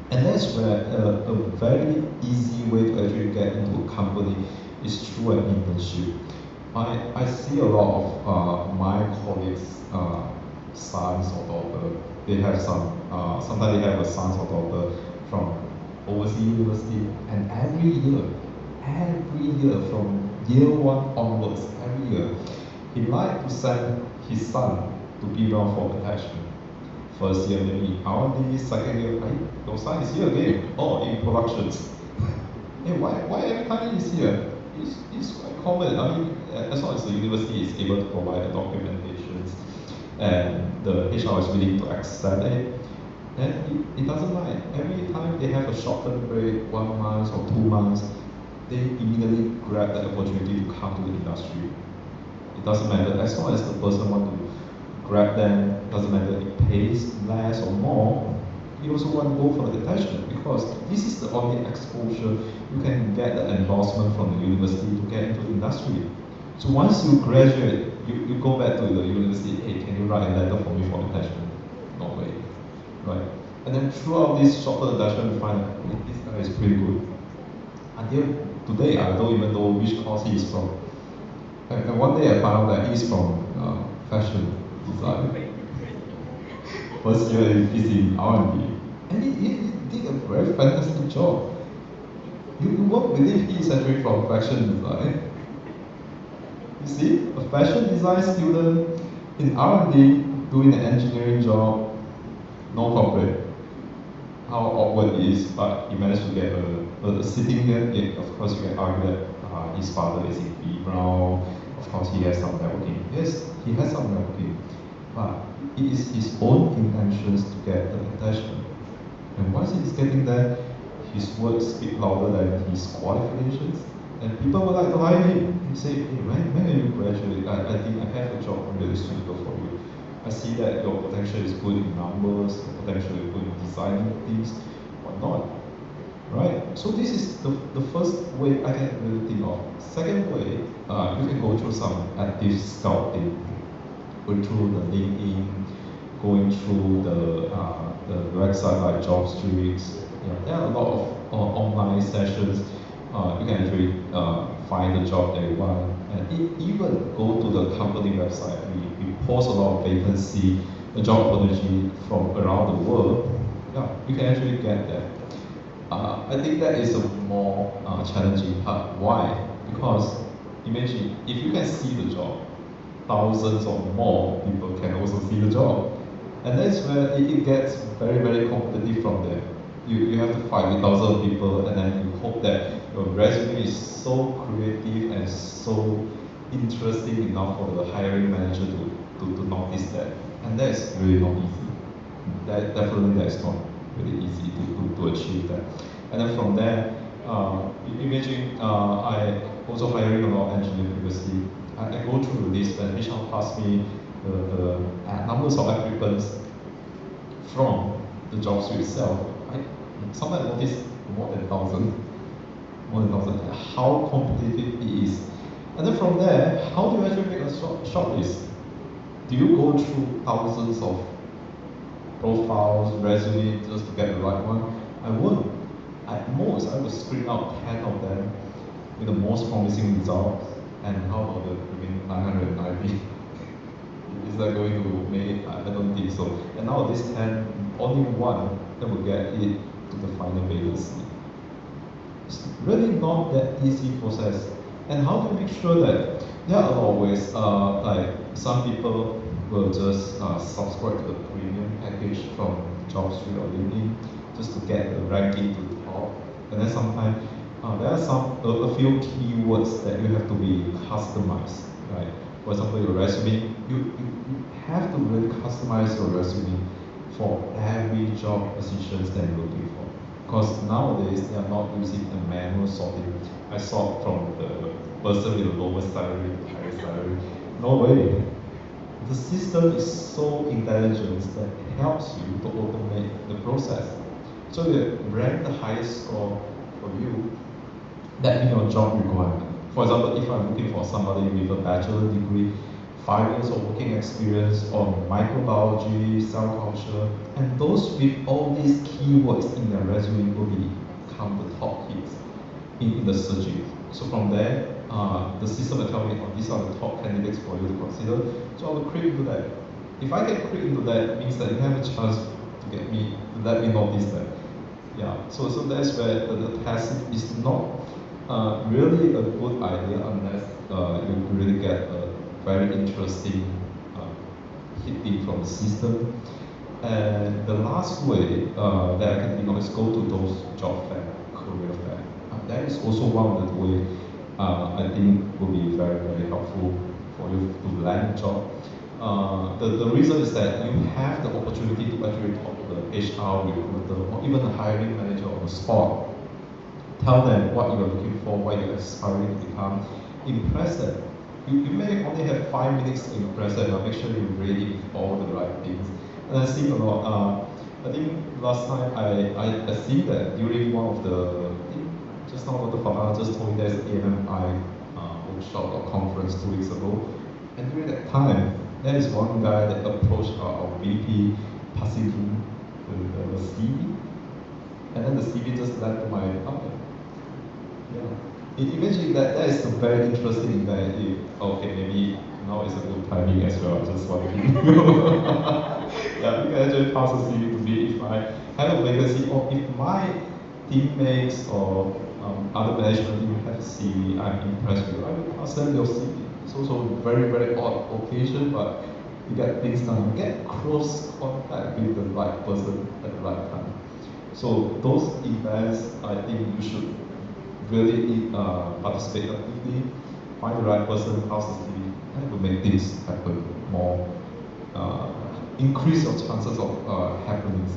And that's where a very easy way to actually get into a company is through an internship. I see a lot of my colleagues' sons or daughters, they have some, sometimes they have a son or daughter from overseas university, and every year from year 1 onwards, every year, he like to send his son to be bound for attachment. First year maybe R&D, second year, your son is here again, in productions. Hey, why every time he's here? It's quite common. I mean, as long as the university is able to provide the documentations and the HR is willing to accept it, then it doesn't mind. Every time they have a short-term break, 1 month or 2 months, they immediately grab that opportunity to come to the industry. It doesn't matter, as long as the person wants to grab them, doesn't matter if it pays less or more, you also want to go for the attachment, because this is the only exposure you can get the endorsement from the university to get into the industry. So once you graduate, you go back to the university, hey, can you write a letter for me for attachment? No way, right? And then throughout this short-term attachment, we find that this guy is pretty good. Until today, I don't even know which course he is from. And one day I found out that he's from fashion design. First year he's in R&D. And he did a very fantastic job. You won't believe he is actually from fashion design. You see, a fashion design student in R&D doing an engineering job, no corporate. how awkward it is, but he managed to get a sitting there. Of course, you can argue that his father is in B Brown. Of course, he has some networking. Yes, he has some networking, but it is his own intentions to get the attachment. And once he's getting there, his words speak louder than his qualifications. And people would like to hire him. He say, hey, when are you graduate? I think I have a job really suitable for you. I see that your potential is good in numbers, your potential is good in designing things, or not. Right? So this is the first way I can really think of. Second way, you can go through some active scouting, going through the LinkedIn, going through the website like JobStreet. There are a lot of online sessions. You can actually find the job that you want, and even go to the company website. We post a lot of vacancy, the job opportunity from around the world. Yeah, you can actually get that. I think that is a more challenging part. Why? Because imagine if you can see the job, thousands or more people can also see the job, and that's where it gets very, very competitive from there. You have to fight with thousands of people, and then you hope that your resume is so creative and so interesting enough for the hiring manager to notice that. And that is really not easy. That is not really easy to achieve that. And then from there, imagine I also hiring a lot of engineers previously. I go through the list and HR pass me the numbers of applicants from the job street itself. Sometimes I notice more than 1,000. How competitive it is. And then from there, how do you actually make a short list? Do you go through thousands of profiles, resumes just to get the right one? I won't. At most, I would screen out 10 of them with the most promising results. And how about the remaining 990? Is that going to make it? I don't think so. And out of this 10, only one that will get it to the final vacancy. It's really not that easy process. And how do you make sure that there are a lot of ways, like some people will just subscribe to the premium package from JobStreet or LinkedIn just to get the ranking to the top. And then sometimes there are a few keywords that you have to be customized, right? For example, your resume, you have to really customize your resume for every job positions that you're looking for. Because nowadays they are not using a manual sorting. I sort from the person with the lowest salary to the highest salary. No way. The system is so intelligent that it helps you to automate the process. So you rank the highest score for you, that in your job requirement. For example, if I'm looking for somebody with a bachelor degree, 5 years of working experience on microbiology, cell culture, and those with all these keywords in their resume will become the top hits in the searching. So from there, the system will tell me, oh, these are the top candidates for you to consider. So I will click into that. If I can click into that, it means that you have a chance to get me, to let me notice that. Yeah, so that's where the test is not really a good idea unless you really get a very interesting hitting from the system. And the last way that I can think of is go to those job fair, career fair. That is also one of the ways I think will be very, very helpful for you to land a job. The reason is that you have the opportunity to actually talk to the HR recruiter or even the hiring manager on the spot. Tell them what you're looking for, what you're aspiring to become. Impress them. You may only have 5 minutes to impress them, but make sure you're ready with all the right things. And I see a lot. I think last time I see that during one of the, just now Dr. Fabana just told me there's an AMDI workshop or conference 2 weeks ago. And during that time, there is one guy that approached our VP, passing him the CV. And then the CV just led to my company. Yeah. Imagine that is a very interesting that okay, maybe now is a good timing as well, just want to yeah, you can actually pass a CV to me if I have a vacancy or if my teammates or other management team have a CV I'm impressed with, I will pass them your CV. It's also a very, very odd occasion, but you get things done. You get close contact with the right person at the right time. So those events, I think you should really participate actively, find the right person, how's the city, try to make things happen more, increase your chances of happenings.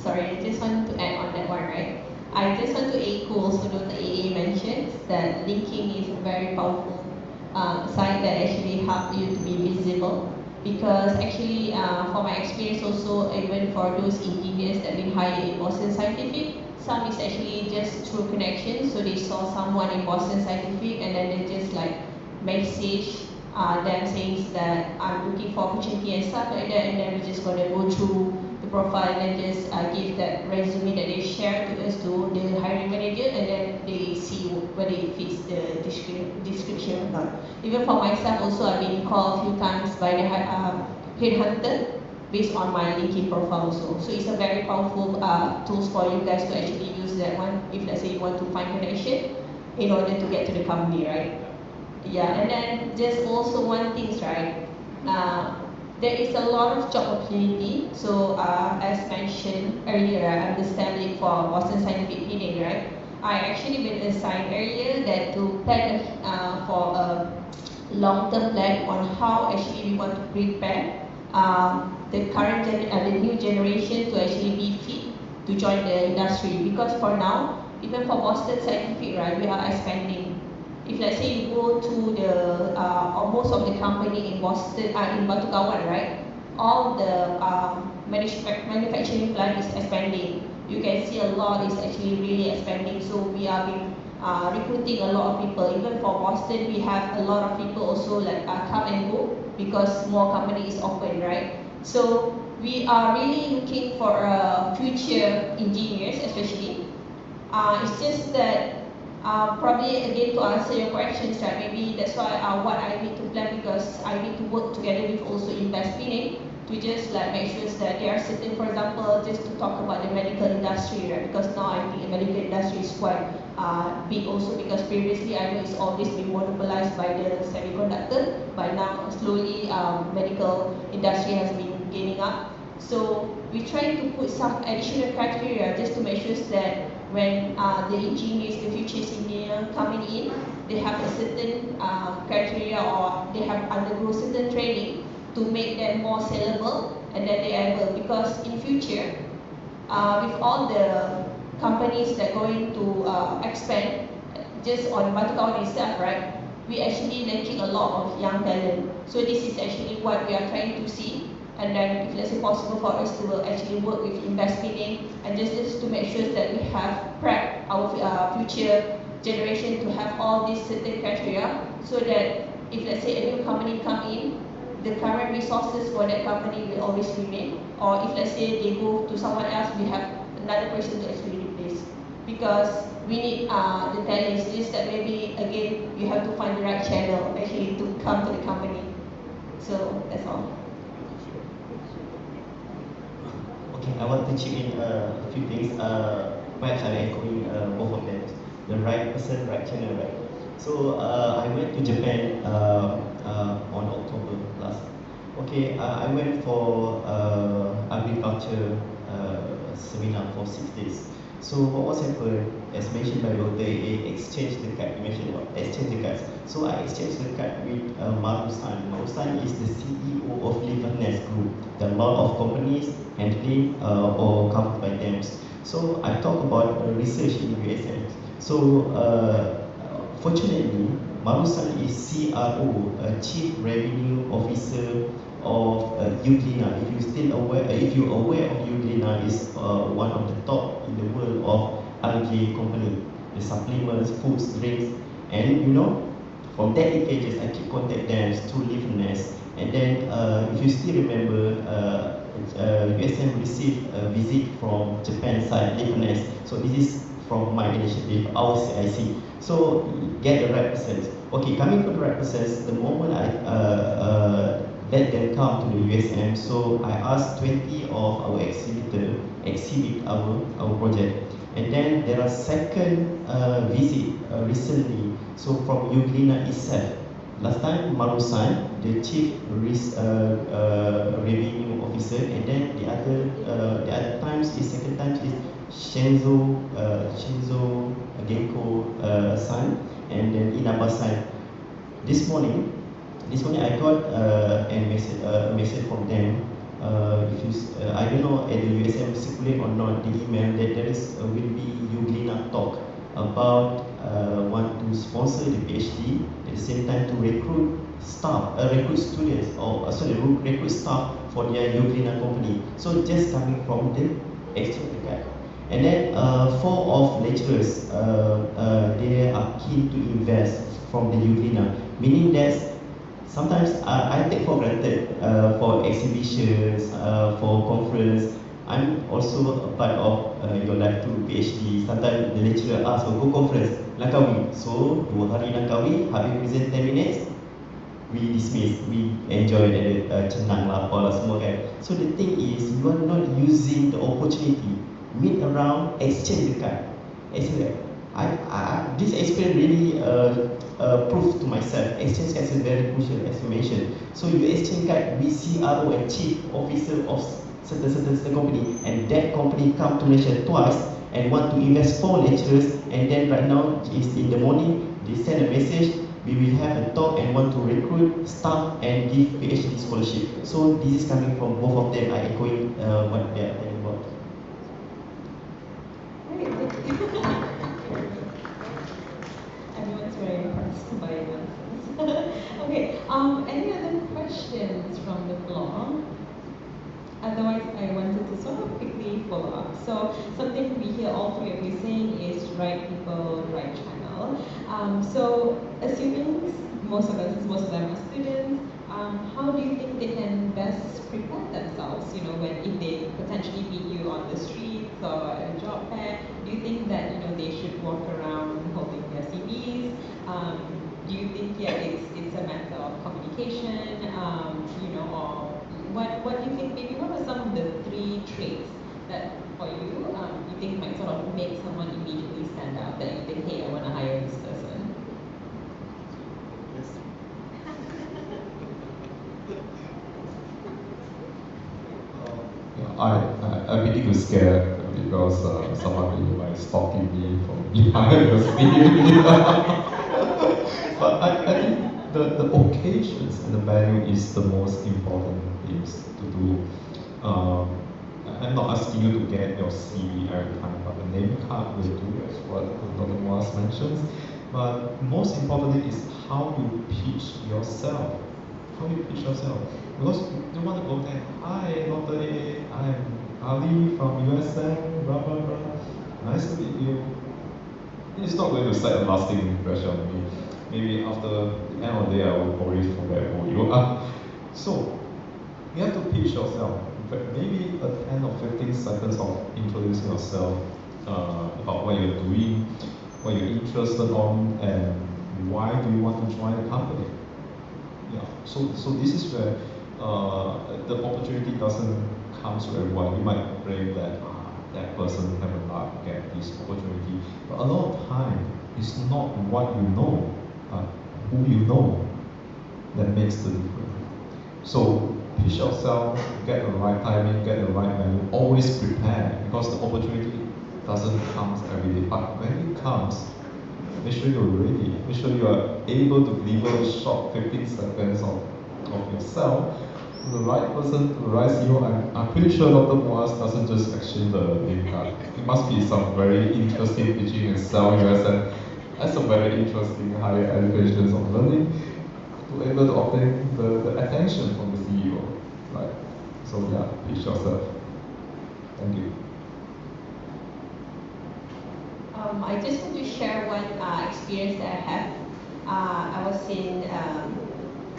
Sorry, I just want to add on that one, right? I just want to echo also Dr. AA mentioned that linking is a very powerful side that actually help you to be visible. Because actually, for my experience also, even for those engineers that been hired in Boston Scientific, some is actually just through connection. So they saw someone in Boston Scientific and then they just like message them saying that I'm looking for opportunity and stuff like that, and then we're just gonna go through the profile and then just give that resume that they share to us to the hiring manager, and then they see whether it fits the description or not. Even for myself also, I've been called a few times by the headhunter based on my LinkedIn profile also. So it's a very powerful tools for you guys to actually use that one if let's say you want to find connection in order to get to the company, right? Yeah, and then just also one thing, right? There is a lot of job opportunity. So as mentioned earlier, I understand it for Boston Scientific meeting, right? I actually been assigned earlier that to plan for a long-term plan on how actually we want to prepare the new generation to actually be fit to join the industry. Because for now, even for Boston Scientific, right, we are expanding. If let's say you go to the most of the company in Boston, in Batu Kawan, right, all the manufacturing plant is expanding. You can see a lot is actually really expanding. So we are been recruiting a lot of people. Even for Boston, we have a lot of people also like come and go because more company is open, right? So we are really looking for future engineers, especially. It's just that probably again to answer your questions, right? Maybe that's why what I need to plan, because I need to work together with also investing to just like make sure that there are certain, for example, just to talk about the medical industry, right? Because now I think the medical industry is quite big also, because previously I know it's always been monopolized by the semiconductor, but now slowly medical industry has been gaining up. So we try to put some additional criteria just to make sure that when the engineers, the future engineer coming in, they have a certain criteria or they have undergo certain training to make them more sellable, and then they are able, because in future, with all the companies that going to expand just on Batu Kawan itself, right? We actually lacking a lot of young talent. So this is actually what we are trying to see. And then if let's say possible for us to actually work with investing and just to make sure that we have prep our future generation to have all these certain criteria, so that if let's say a new company come in, the current resources for that company will always remain. Or if let's say they go to someone else, we have another person to actually replace. Because we need the talents. Just that maybe again you have to find the right channel actually to come to the company. So that's all. Okay, I want to chip in a few things. Perhaps I'm echoing both of them. The right person, right channel, right? So I went to Japan on October last. Okay, I went for agriculture seminar for 6 days. So what was happened, as mentioned by Dr. A, exchange the card. You mentioned about exchange the cards. So I exchanged the card with Marusan. Marusan is the CEO of Livernes Group. There are a lot of companies handling or covered by them. So I talk about research in USM. So fortunately, Marusan is CRO, Chief Revenue Officer of Euglena. If you're aware of Euglena, is one of the top in the world of algae company, the supplements, foods, drinks, and you know, from that pages I keep contact them through Liveness. And then if you still remember, USM received a visit from Japan side, Liveness. So this is from my initiative, our CIC. So get the right persons. Okay, coming from the right persons, the moment I let them come to the USM, so I asked 20 of our exhibitors exhibit our project. And then there are second visit recently, so from Euglena itself, last time Marusan, the chief risk revenue officer, and then the other times is second time is Shenzo Genko San, and then Inaba-san. This morning I got a message from them. I don't know at the USM circulate or not the email that there is will be Uglina talk about want to sponsor the PhD at the same time to recruit staff, recruit students recruit staff for their Uglina company. So just coming from the exchange guide. And then 4 of lecturers they are keen to invest from the Uglina, meaning that sometimes I take for granted for exhibitions, for conference. I'm also a part of your life through PhD. Sometimes the lecturer asks, go conference, Langkawi. So 2 hari Langkawi, habis present 10 minutes, we dismiss, we enjoy the cenang lah, apa lah semua kan. So the thing is, you are not using the opportunity, meet around, exchange dekat. This experience really proved to myself, exchange card is very crucial as you mentioned. So you exchange card with CRO and chief officer of certain company, and that company come to Malaysia twice and want to invest 4 lecturers, and then right now is in the morning they send a message, we will have a talk and want to recruit staff and give PhD scholarship. So this is coming from both of them. I echoing what they are telling about. Everyone's very impressed by your answers. Okay, any other questions from the floor? Otherwise, I wanted to sort of quickly follow up. So something we hear all 3 of you saying is right people, right channel. So assuming most of them are students, how do you think they can best prepare themselves? You know, when if they potentially meet you on the streets or at a job fair, do you think that they should walk around holding their CVs? Do you think it's a matter of communication? Or what do you think? Maybe what are some of the 3 traits that for you you think might sort of make someone immediately stand out? That you think, hey, I want to hire this person. I begin to scare because someone will like stalking me from behind the screen. But I think the occasions and the venue is the most important things to do. I'm not asking you to get your CV every time, but the name card will do as what Dr. Was mentions. But most importantly is how you pitch yourself. How you pitch yourself. Because you want to go there, hi Dr. A, I'm Ali from USM, blah blah blah. Nice to meet you. It's not going to set a lasting impression on me. Maybe after the end of the day, I will probably forget who you are. So, you have to pitch yourself. In fact, maybe a 10 or 15 seconds of introducing yourself about what you're doing, what you're interested on, and why do you want to join the company. Yeah. So this is where the opportunity doesn't come to everyone. You might blame that that person have not get this opportunity. But a lot of time, it's not what you know, but who you know that makes the difference. So pitch yourself, get the right timing, get the right venue, always prepare, because the opportunity doesn't come every day. But when it comes, make sure you're ready. Make sure you are able to deliver a short 15 seconds of yourself to the right person, to the right CEO. I'm pretty sure Dr. Moaz doesn't just exchange the name card. It must be some very interesting pitching and sell USM. That's some very interesting higher educations of learning to be able to obtain the attention from the CEO. Right? So yeah, pitch yourself. Thank you. I just want to share one experience that I have. I was in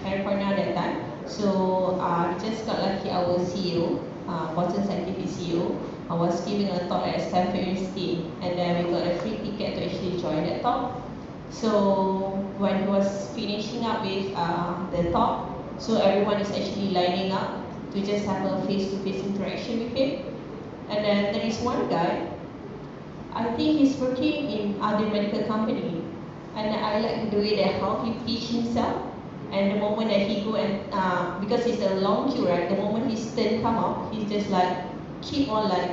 California at that time. So we just got lucky, our CEO, Boston Scientific CEO, was giving a talk at Stanford University, and then we got a free ticket to actually join that talk. So when he was finishing up with the talk, so everyone is actually lining up to just have a face-to-face interaction with him. And then there is one guy, I think he's working in other medical company, and I like the way that how he pitched himself. and the moment that he go and because it's a long queue, right? The moment his turn come up, he's just like keep on like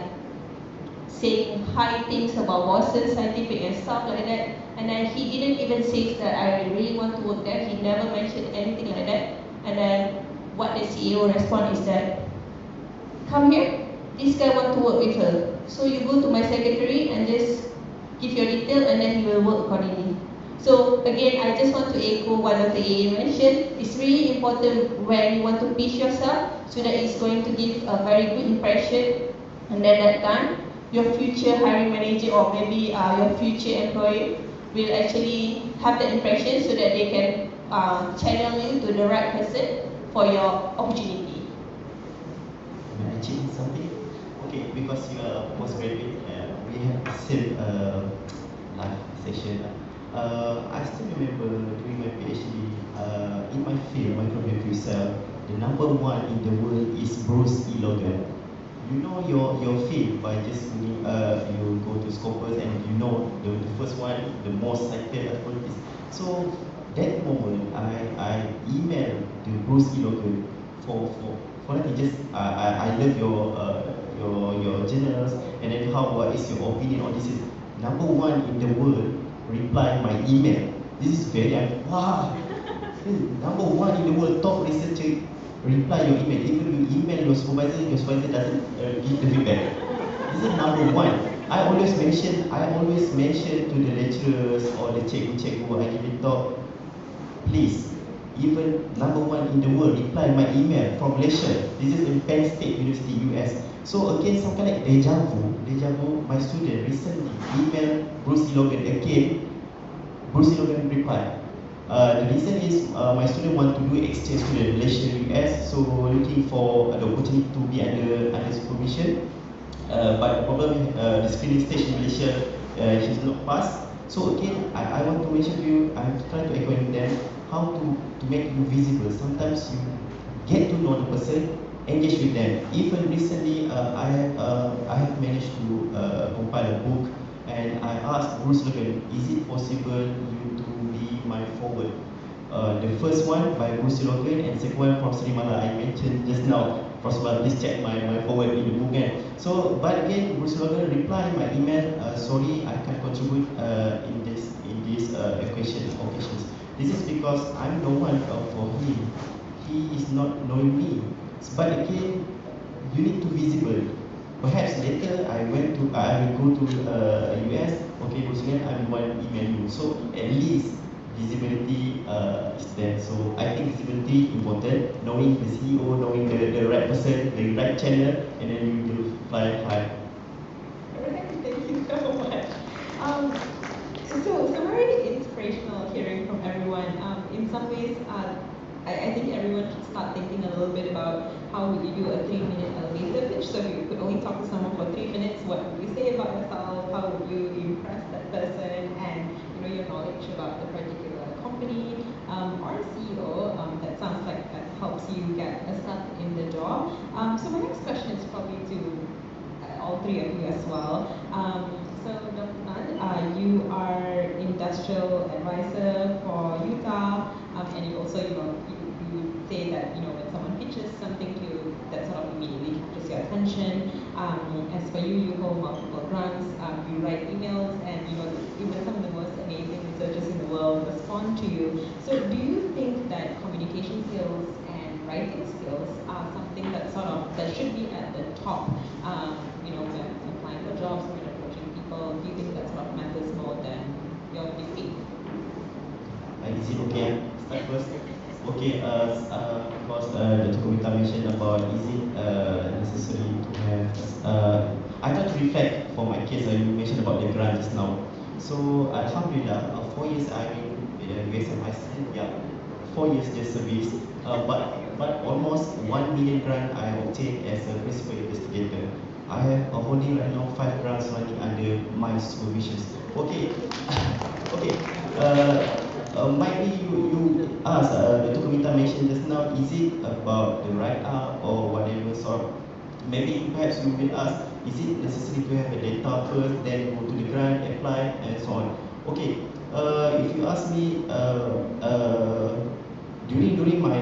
saying high things about Boston Scientific and stuff like that. And then he didn't even say that I really want to work there. He never mentioned anything like that. And then what the CEO respond is that, come here, this guy want to work with her. So you go to my secretary and just give your detail and then he will work accordingly. So again, I just want to echo what Dr. A mentioned. It's really important when you want to pitch yourself so that it's going to give a very good impression. And at that time, your future hiring manager or maybe your future employee will actually have the impression so that they can channel you to the right person for your opportunity. Can I change something? Okay, because you are a postgraduate, we have the same life session. I still remember during my PhD, in my field, microbial cell, the number one in the world is Bruce E. Logan. You know your field by just you go to Scopus and you know the first one, the most cited authorities. So that moment, I emailed to Bruce E. Logan for nothing. Just I love your journals, and then what is your opinion on this? Is number one in the world reply my email. This is very wow. Number one in the world, top researcher reply your email. Even you email your supervisor doesn't give the feedback. This is number one. I always mention to the lecturers or the cikgu I give a talk, please, even number one in the world reply my email from Malaysia. This is in Penn State University, US. So again, some kind of like deja vu, my student recently emailed Bruce E. Logan again. Bruce E. Logan replied. The reason is my student want to do exchange student Malaysia US, so looking for the opportunity to be under supervision. But the problem, the screening stage in Malaysia, she's not passed. So again, I want to mention to you, I have tried to explain them how to make you visible. Sometimes you get to know the person, engage with them. Even recently, I have managed to compile a book, and I asked Bruce Logan, is it possible you to be my forward? The first one by Bruce Logan, and second one from Sri Mala. I mentioned just now. Please check my forward in the book. So, but again, Bruce Logan replied my email. Sorry, I can't contribute in this occasions. This is because I'm the one for him. He is not knowing me. But again, you need to visible. Perhaps later I will go to US. Okay, Bruce Logan, I'm the one email you. So at least visibility is there. So I think visibility important. Knowing the CEO, knowing the right person, the right channel, and then you will fly high. Alright, thank you so much. So very inspirational hearing from everyone. In some ways, I think everyone should start thinking a little bit about how would you do a 3-minute elevator pitch. So if you could only talk to someone for 3 minutes, what would you say about yourself? How would you impress that person? And your knowledge about the particular company or CEO. That sounds like that helps you get a start in the job. So my next question is probably to all three of you as well. So Dr. Tan, you are industrial advisor for Utah, and you also, you say that when someone pitches something to you, that sort of immediately captures your attention. As for you, you hold multiple grants, you write emails, and even some of the most amazing researchers in the world respond to you. So do you think that communication skills and writing skills are something that should be at the top, when applying for jobs, when approaching people? Do you think that sort of matters more than your degree? Is it okay? Start first. Okay, because the Tukumita mentioned about is it necessary to have I try to reflect for my case. You mentioned about the grant just now. So Alhamdulillah, 4 years I've been USMI student. Yeah, 4 years just service. But almost 1 million grant I obtained as a principal investigator. I have holding right now 5 grants running under my supervision. Okay, okay. Might be you ask the Tukumita mentioned just now, is it about the write-up or whatever sort? Maybe perhaps you will ask, is it necessary to have a data first, then go to the grant, apply, and so on? Okay, if you ask me, during my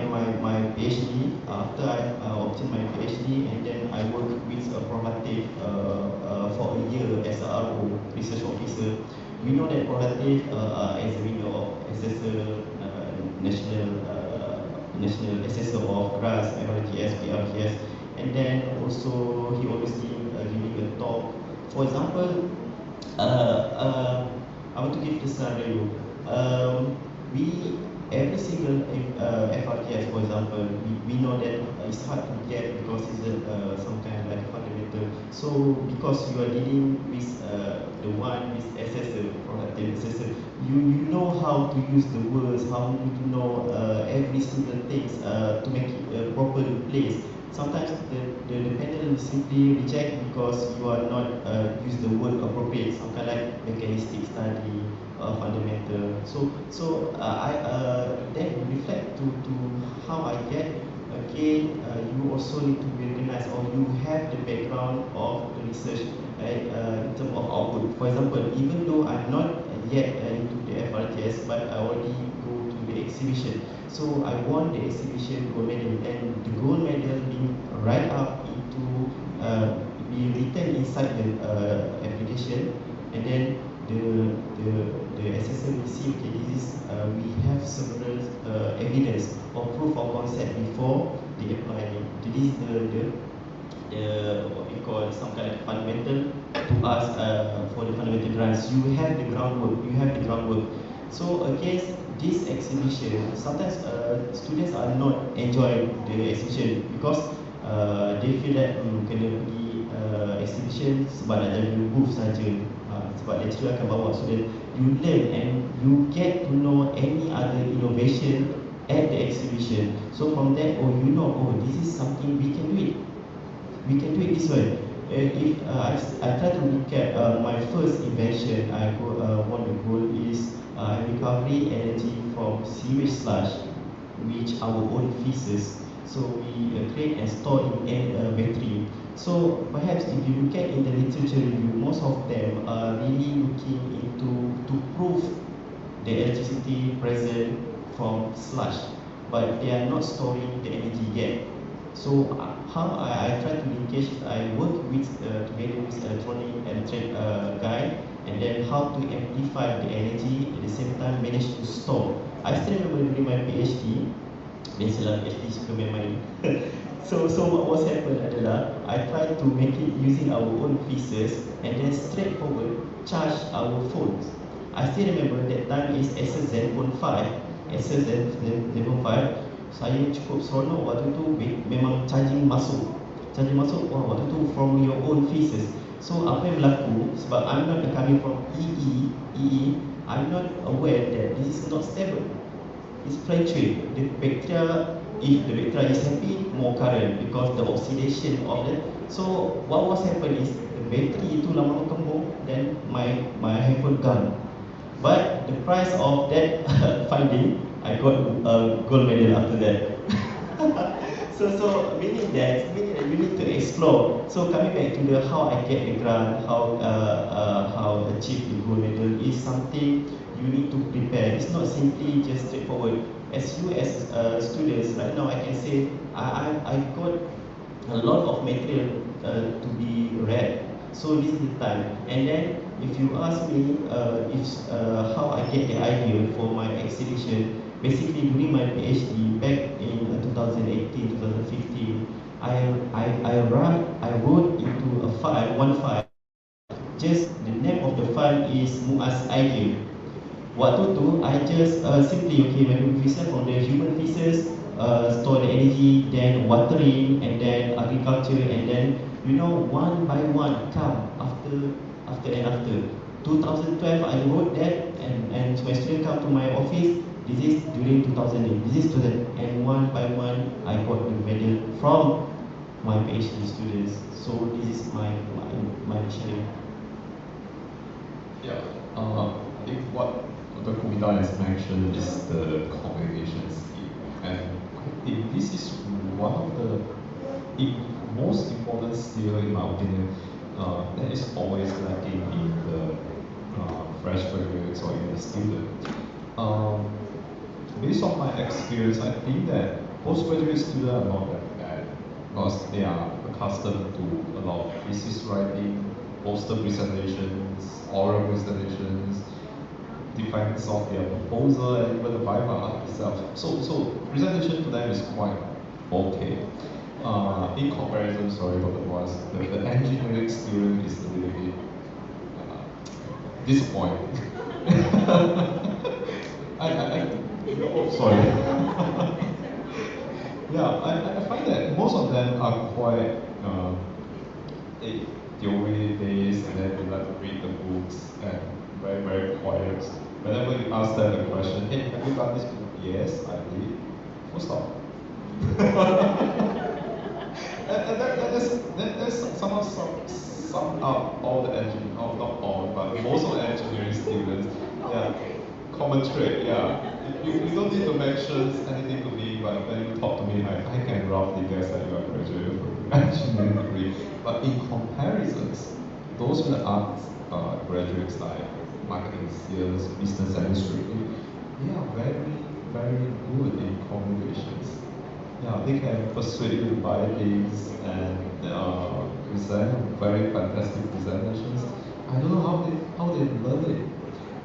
PhD, after I obtained my PhD, and then I worked with a Proactive for a year as a RO, research officer. We know that Proactive as a window of assessor, national assessor of grants, MRGS, PRGS, and then also he always giving a talk. For example, I want to give the scenario. We every single FRTS, for example, we know that it's hard to get because it's some kind of like fundamental. So because you are dealing with the one with assessor, productive assessor, you know how to use the words, how to know every single things to make it properly placed. Sometimes the panel simply reject because you are not use the word appropriate, some kind of like mechanistic study, fundamental. So I then reflect to how I get. Again, you also need to be recognized, or you have the background of the research in terms of output. For example, even though I'm not yet into the FRTS, but I already go to the exhibition. So I won the exhibition gold medal, and the gold medal being right up into be written inside the application, and then the assessor will see, okay, this is we have several evidence or proof of concept before they apply it. This is the what we call some kind of fundamental to us for the fundamental grants. You have the groundwork. So against this exhibition, sometimes students are not enjoying the exhibition because they feel that kena pergi exhibition sebab nak jadi booth saja, sebab lecturer akan bawa student. You learn and you get to know any other innovation at the exhibition. So from that, you know, this is something we can do it. We can do it this way. If I try to recap my first invention, I won the gold is recovery energy from sewage sludge, which our own feces. So we create and store in battery. So perhaps if you look at in the literature review, most of them are really looking into to prove the electricity present from sludge, but they are not storing the energy yet. So how I try to engage, I work with together with electronic guy, and then how to amplify the energy at the same time manage to store. I still remember during my PhD, biasalah PhD suka main-main. So what was happened adalah I tried to make it using our own feces and then straightforward charge our phones. I still remember that time is Asus Zenfone 5. Saya cukup seronok waktu tu, memang charging masuk, wah waktu tu from your own feces. So apa yang berlaku, sebab I'm not coming from EE, I'm not aware that this is not stable. It's fluctuate. The bacteria, if the bacteria is happy, more current because the oxidation of it. So what was happened is the battery itu lama kembung, then my handphone gone. But the price of that finding, I got a gold medal after that. so meaning that you need to explore. So coming back to the how I get the grant, how achieve the gold medal is something you need to prepare. It's not simply just straightforward. As you as students right now, I can say I got a lot of material to be read. So this is the time. And then if you ask me how I get the idea for my exhibition, basically during my PhD back in 2018, 2015, I wrote into one file. Just the name of the file is Muaz Idea. Waktu tu I just simply when we feces from the human feces, store the energy, then watering, and then agriculture, and then one by one come after. 2012 I wrote that, and my student come to my office. This is during 2008. This is 2000, and one by one I got the medal from my PhD students. So this is my sharing. Yeah, I think what Dr. Kumita has mentioned is the communication skill, and this is one of the most important skill in my opinion that is always lacking in the fresh graduates or in the student. based on my experience, I think that postgraduate students are not that bad because they are accustomed to a lot of thesis writing, poster presentations, oral presentations, defense of their proposal, and even the viva itself. So presentation to them is quite okay. In comparison, sorry for the voice, the engineering student is a little bit disappointing. Oh, sorry. Yeah, I find that most of them are quite theory-based, and then they like to read the books and very, very quiet. Whenever you ask them a question, hey, have you done this book? Yes, I did. Full stop. There's somehow sum up all the engineering, not all, but most of the engineering students. Yeah, common trait. Yeah, you don't need to mention anything to me, but when you talk to me, I can roughly guess that you are graduated from engineering degree. But in comparisons, those with art graduates like marketing, sales, business administration, they are very, very good in communications. Yeah, they can persuade you to buy things and present very fantastic presentations. I don't know how they learn it,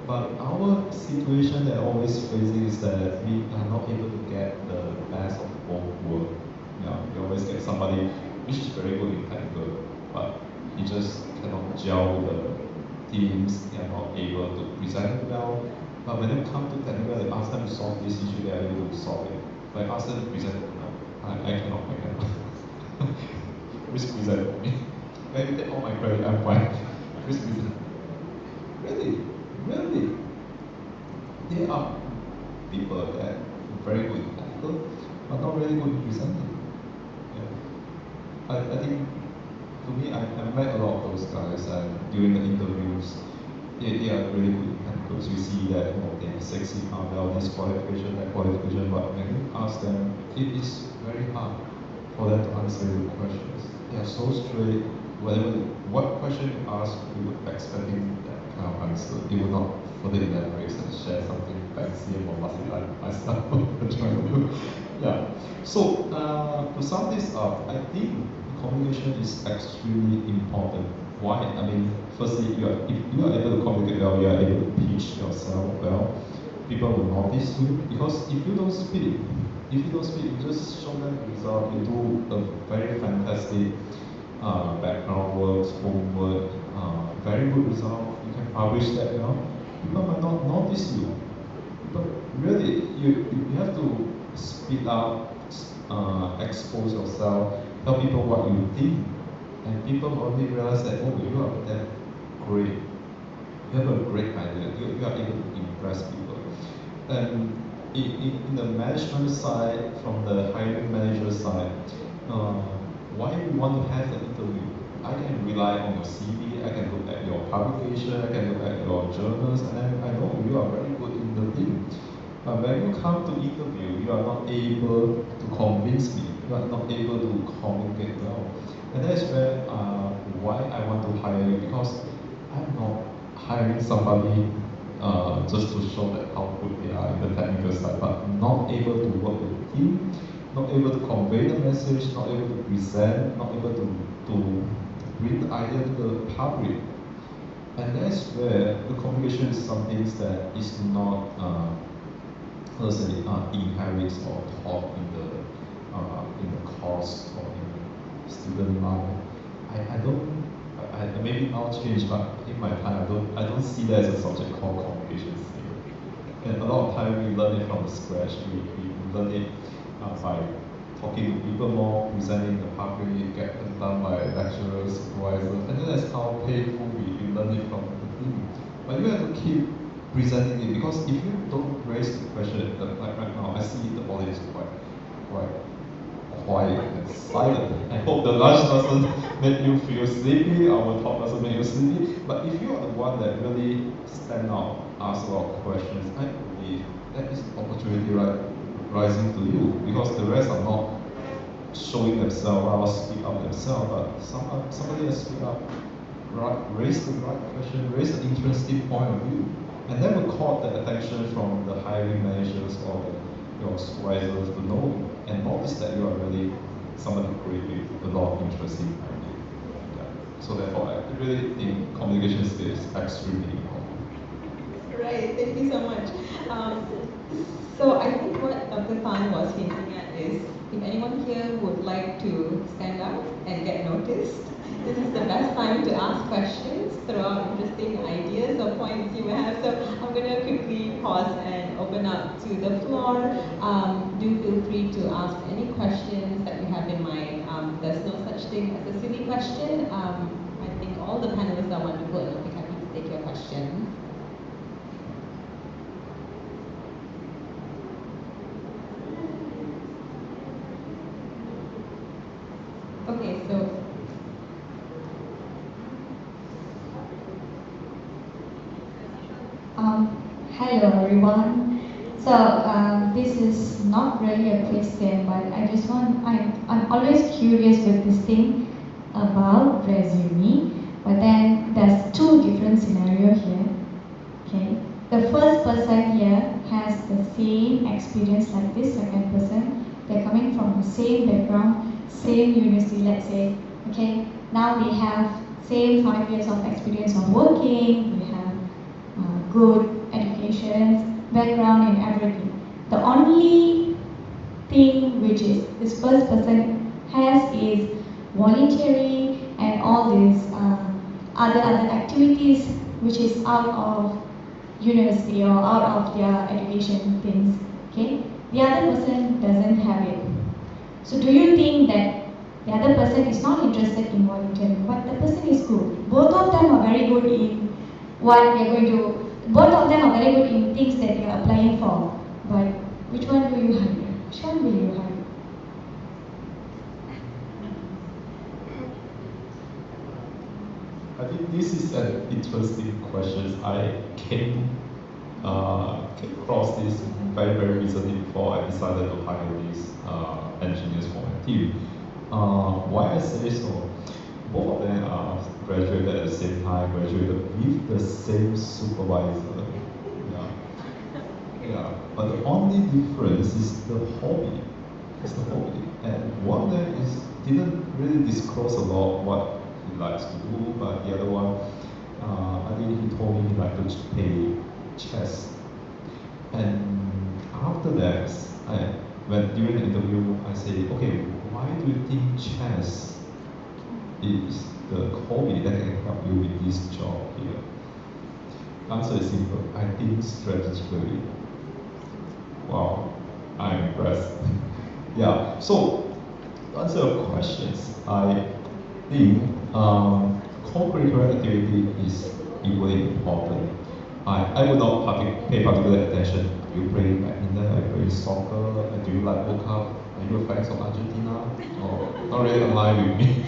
but our situation that always facing is that we are not able to get the best of both worlds. Yeah, we always get somebody which is very good in technical, but he just cannot gel with the teams. They are not able to present well. But when it comes to technical, they ask them to solve this issue, they are able to solve it. But I ask them to present, no, I cannot. Please present for me. When you take all my credit, I'm fine. Please present. Really? There are people that are very good in technical, but not really good in presenting. Yeah. I think, to me, I met a lot of those guys, and during the interviews, they are really good in technicals. You see that they have 6th AMDI, this qualification, that qualification, but when you ask them, it is very hard for them to answer your questions. They are so straight. What question you ask, you would expecting that kind of answer. They will not further elaborate and share something fancy about myself. Yeah. So to sum this up, I think communication is extremely important. Why? I mean, firstly, if you are able to communicate well, you are able to pitch yourself well, people will notice you. Because if you don't speak, you just show them the result, you do a very fantastic background work, homework, very good result, you can publish that, people might not notice you. But really, you have to speak up, expose yourself, tell people what you think, and people only realize that, oh, you are that great. You have a great idea. You are able to impress people. And in the management side, from the hiring manager side, why we want to have an interview? I can rely on your CV, I can look at your publication, I can look at your journals, and then I know you are very good in the thing. But when you come to interview, you are not able to convince me, you are not able to communicate well. And that's where why I want to hire you, because I'm not hiring somebody just to show that how good they are in the technical side, but not able to work with the team, not able to convey the message, not able to present, not able to bring the idea to the public. And that's where the communication is something that is not inherent or taught in the course or in the student life. I maybe now change, but in my time I don't see that as a subject called communication skill. And a lot of time we learn it from scratch. We learn it by talking to people more, presenting the public, get it done by lecturers, supervisors, and then that's how painful we learn it from the team. But you have to keep presenting it, because if you don't raise the question, like right now, I see the audience quite quiet and silent. I hope the lunch doesn't make you feel sleepy, our talk doesn't make you sleepy. But if you are the one that really stand out, ask a lot of questions, I believe that is the opportunity rising to you, because the rest are not showing themselves or speak up themselves, but somebody has speak up, raise the right question, raise an interesting point of view, and that will caught the attention from the hiring managers or the obvious that you are really somebody great with a lot of interesting ideas. Yeah. So therefore, I really think communication skills is extremely important. Right, thank you so much. So I think what Dr. Tan was hinting at is, if anyone here would like to stand up and get noticed, this is the best time to ask questions, throw out interesting ideas or points you may have. So I'm going to quickly pause and open up to the floor. Do feel free to ask any questions that you have in mind. There's no such thing as a silly question. I think all the panelists are wonderful and I'll be happy to take your question. Okay, so hello everyone. So this is not really a question, but I'm always curious with this thing about resume. But then there's two different scenarios here. Okay, the first person here has the same experience like this second person. They're coming from the same background, same university, let's say. Okay, now they have same 5 years of experience of working. They have good education, background and everything. The only thing which is this first person has is volunteering and all these other activities which is out of university or out of their education things. Okay, the other person doesn't have it. So do you think that the other person is not interested in volunteering, but the person is good? Both of them are very good in what they're going to. Both of them are very good in things that you're applying for, but which one do you hire? Which one will you hire? I think this is an interesting question. I came across this very recently before I decided to hire these engineers for my team. Why I say so? Both of them are graduated at the same time, graduated with the same supervisor. Yeah. But the only difference is the hobby. It's the hobby. And one of them didn't really disclose a lot what he likes to do, but the other one, I think he told me he liked to play chess. And after that, during the interview, I said, okay, why do you think chess is the hobby that can help you with this job here? Answer is simple. I think strategically. Wow, I'm impressed. Yeah, so to answer your questions, I think co-curricular activity is equally important. I would not pay particular attention. Do you play badminton? I play soccer? Do you like World Cup? Are you a fan of Argentina? Oh, not really aligned with me.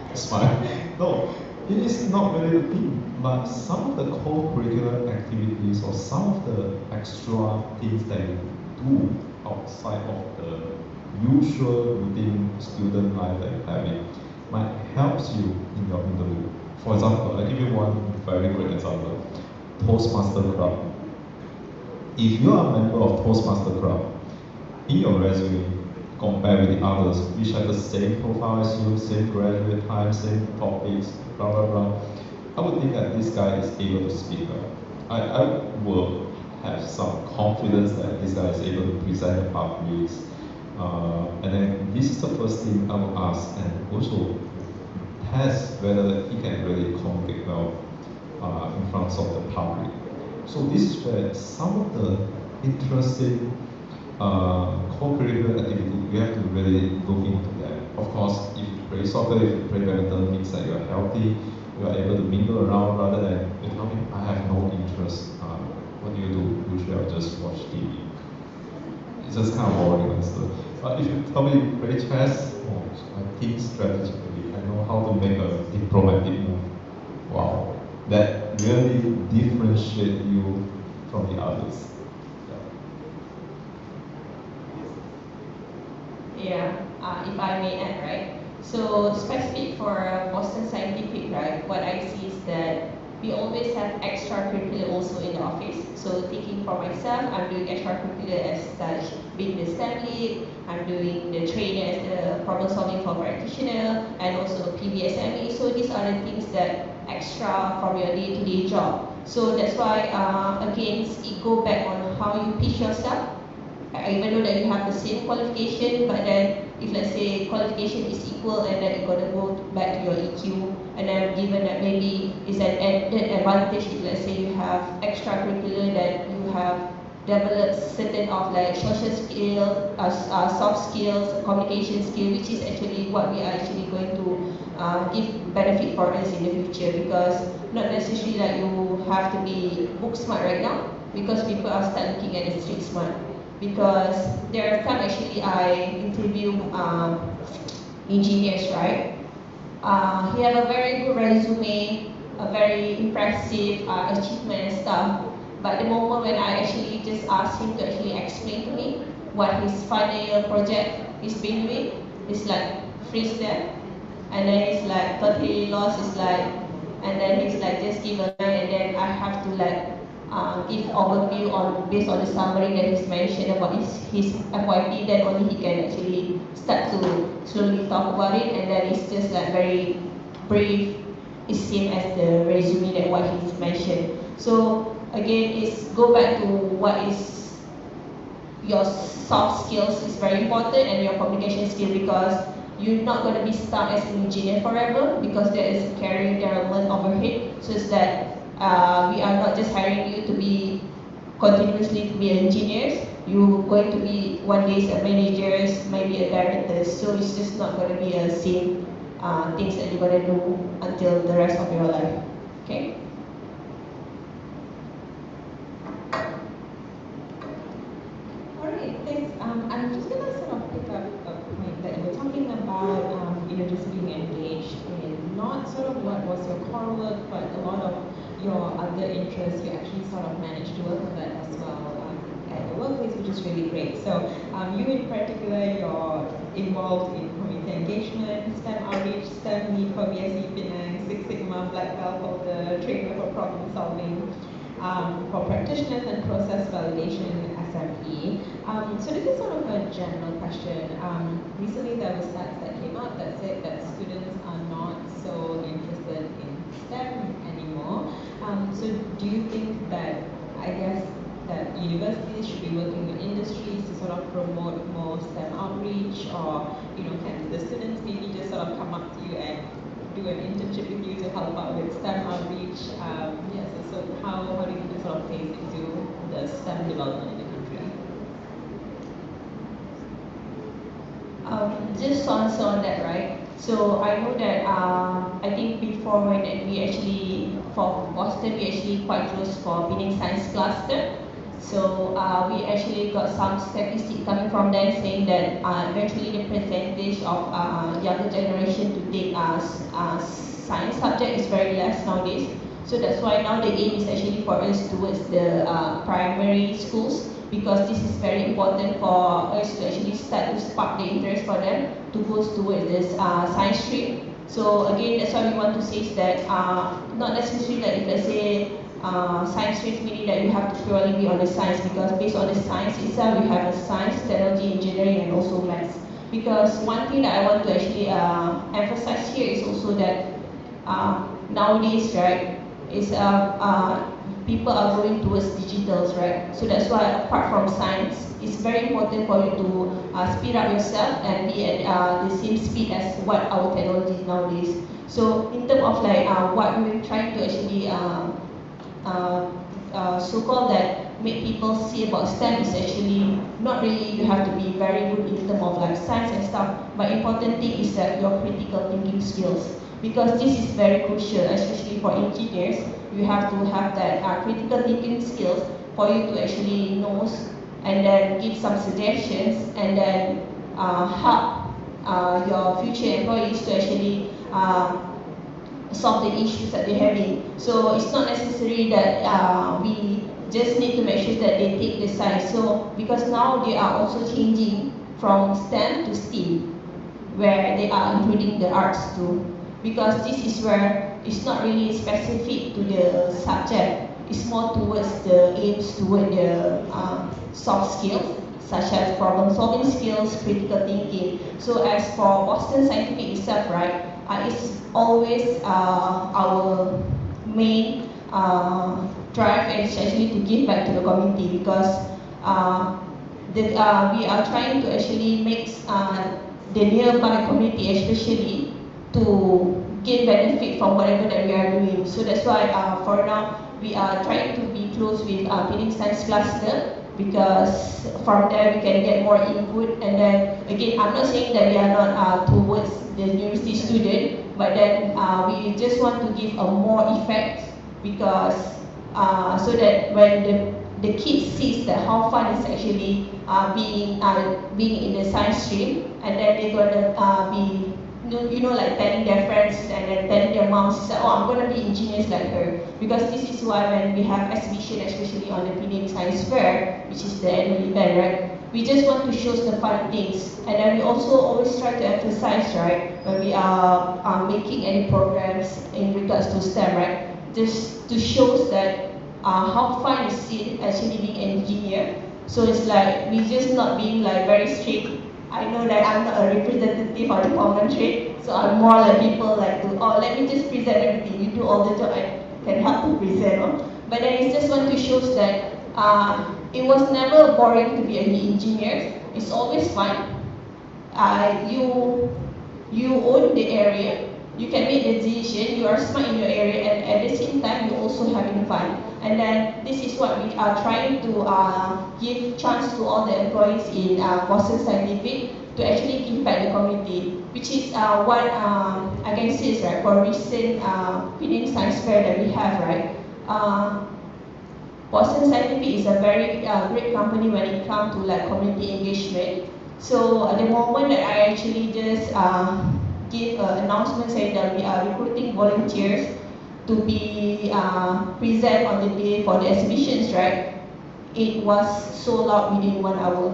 It's fine. No, it is not really the thing. But some of the co-curricular activities or some of the extra things that you do outside of the usual routine student life that you have might help you in your interview. For example, I'll give you one very great example. Toastmaster Club. If you are a member of Toastmaster Club, in your resume, compare with the others, which have the same profile as you, same graduate time, same topics, blah blah blah, I would think that this guy is able to speak well. I will have some confidence that this guy is able to present the publics. And then this is the first thing I will ask, and also test whether he can really communicate well in front of the public. So this is where some of the interesting co-curricular activity, you have to really look into that. Of course, if you play soccer, if you play badminton, it means that you are healthy, you are able to mingle around rather than you tell me, I have no interest. What do you do? Usually I'll just watch TV. It's just kind of boring and stuff. But if you tell me you play chess, I think strategically, I know how to make a diplomatic move. Wow, that really differentiates you from the others. Yeah, if I may add, right? So specific for Boston Scientific, right? What I see is that we always have extracurricular also in the office. So thinking for myself, I'm doing extracurricular as such being the STEM lead, I'm doing the training as the problem solving for practitioner, and also PBSME. So these are the things that extra from your day-to-day job. So that's why again, it go back on how you pitch yourself. Even though that you have the same qualification, but then if let's say qualification is equal and then you're gonna go back to your EQ, and then given that maybe it's an added advantage if let's say you have extracurricular that you have developed certain of like social skills, soft skills, communication skill, which is actually what we are actually going to give benefit for us in the future, because not necessarily that you have to be book smart right now, because people are start looking at the street smart. Because there are times actually I interview engineers, right? He have a very good resume, a very impressive achievement and stuff. But the moment when I actually just asked him to actually explain to me what his final year project is been doing, it's like freeze there, and then it's like totally lost. It's like, and then he's like just give a line, and then I have to like give overview on based on the summary that he's mentioned about his FYP. Then only he can actually start to slowly talk about it, and then it's just like very brief. It's same as the resume that what he's mentioned. So again, it's go back to what is your soft skills is very important, and your communication skill, because you're not going to be stuck as an engineer forever, because there is a career development overhead. So it's that we are not just hiring you to be continuously to be engineers. You're going to be one day a managers, maybe a director. So it's just not going to be a same things that you're going to do until the rest of your life. Okay. Alright, thanks. I'm just gonna sort of pick up a point that you were talking about, just being engaged in not sort of what was your core work, but a lot of your other interests. You actually sort of managed to work on that as well at the workplace, which is really great. So you in particular, you're involved in community engagement, STEM outreach, STEM lead for BSc Penang, Six Sigma Black Belt holder, trainer for problem solving, for practitioners, and process validation SME. So this is sort of a general question. Recently there were stats that came out that said that students are not so interested in STEM anymore. So do you think that, I guess, that universities should be working with industries to sort of promote more STEM outreach, or can the students maybe just sort of come up to you and do an internship with you to help out with STEM outreach? So how do you think this sort of plays into the STEM development in the country? Just to answer on that, right? So I know that I think before when we actually for Boston we actually quite close for Penang Science Cluster. So we actually got some statistics coming from them saying that eventually the percentage of younger generation to take science subject is very less nowadays. So that's why now the aim is actually for us towards the primary schools, because this is very important for us to actually start to spark the interest for them to go towards this science stream. So again, that's why we want to say is that not necessarily that if let's say science streams meaning that you have to purely be on the science, because based on the science itself, we have a science, technology, engineering, and also maths. Because one thing that I want to actually emphasize here is also that nowadays, right, is people are going towards digitals, right? So that's why apart from science, it's very important for you to speed up yourself and be at the same speed as what our technology is nowadays. So in terms of like what we're trying to actually so-called that make people see about STEM is actually not really you have to be very good in terms of like science and stuff, but important thing is that your critical thinking skills, because this is very crucial, especially for engineers. You have to have that critical thinking skills for you to actually know and then give some suggestions and then help your future employees to actually solve the issues that they're having. So it's not necessary that we just need to make sure that they take the science. So because now they are also changing from STEM to STEAM, where they are including the arts too. Because this is where it's not really specific to the subject. is more towards the aims toward the soft skills, such as problem-solving skills, critical thinking. So as for Boston Scientific itself, right, it's always our main drive is actually to give back to the community, because we are trying to actually make the nearby community especially to gain benefit from whatever that we are doing. So that's why for now we are trying to be close with Feeling Science Cluster, because from there we can get more input. And then again, I'm not saying that we are not towards the university student, but then we just want to give a more effect, because so that when the kids sees that how fun is actually being in the science stream, and then they're gonna be like telling their friends and then telling their moms, oh, I'm gonna be engineers like her. Because this is why when we have exhibition, especially on the Penang Science Fair, which is the annual event, right, we just want to show the fun things. And then we also always try to emphasize, right, when we are making any programs in regards to STEM, right, just to show that how fun is it actually being an engineer. So it's like we just not being like very strict. I know that I'm not a representative of the common trade, so I'm more like people like to, oh, let me just present everything. You do all the job, I can help to present. But then it's just want to show that it was never boring to be an engineer. It's always fun. You own the area. You can make the decision, you are smart in your area, and at the same time, you're also having fun. And then this is what we are trying to give chance to all the employees in Boston Scientific to actually give back the community, which is what I can say is, right, for recent Penang Science Fair that we have, right. Boston Scientific is a very great company when it comes to like community engagement. So at the moment that I actually just give an announcement saying that we are recruiting volunteers to be present on the day for the exhibitions, right? It was sold out within 1 hour.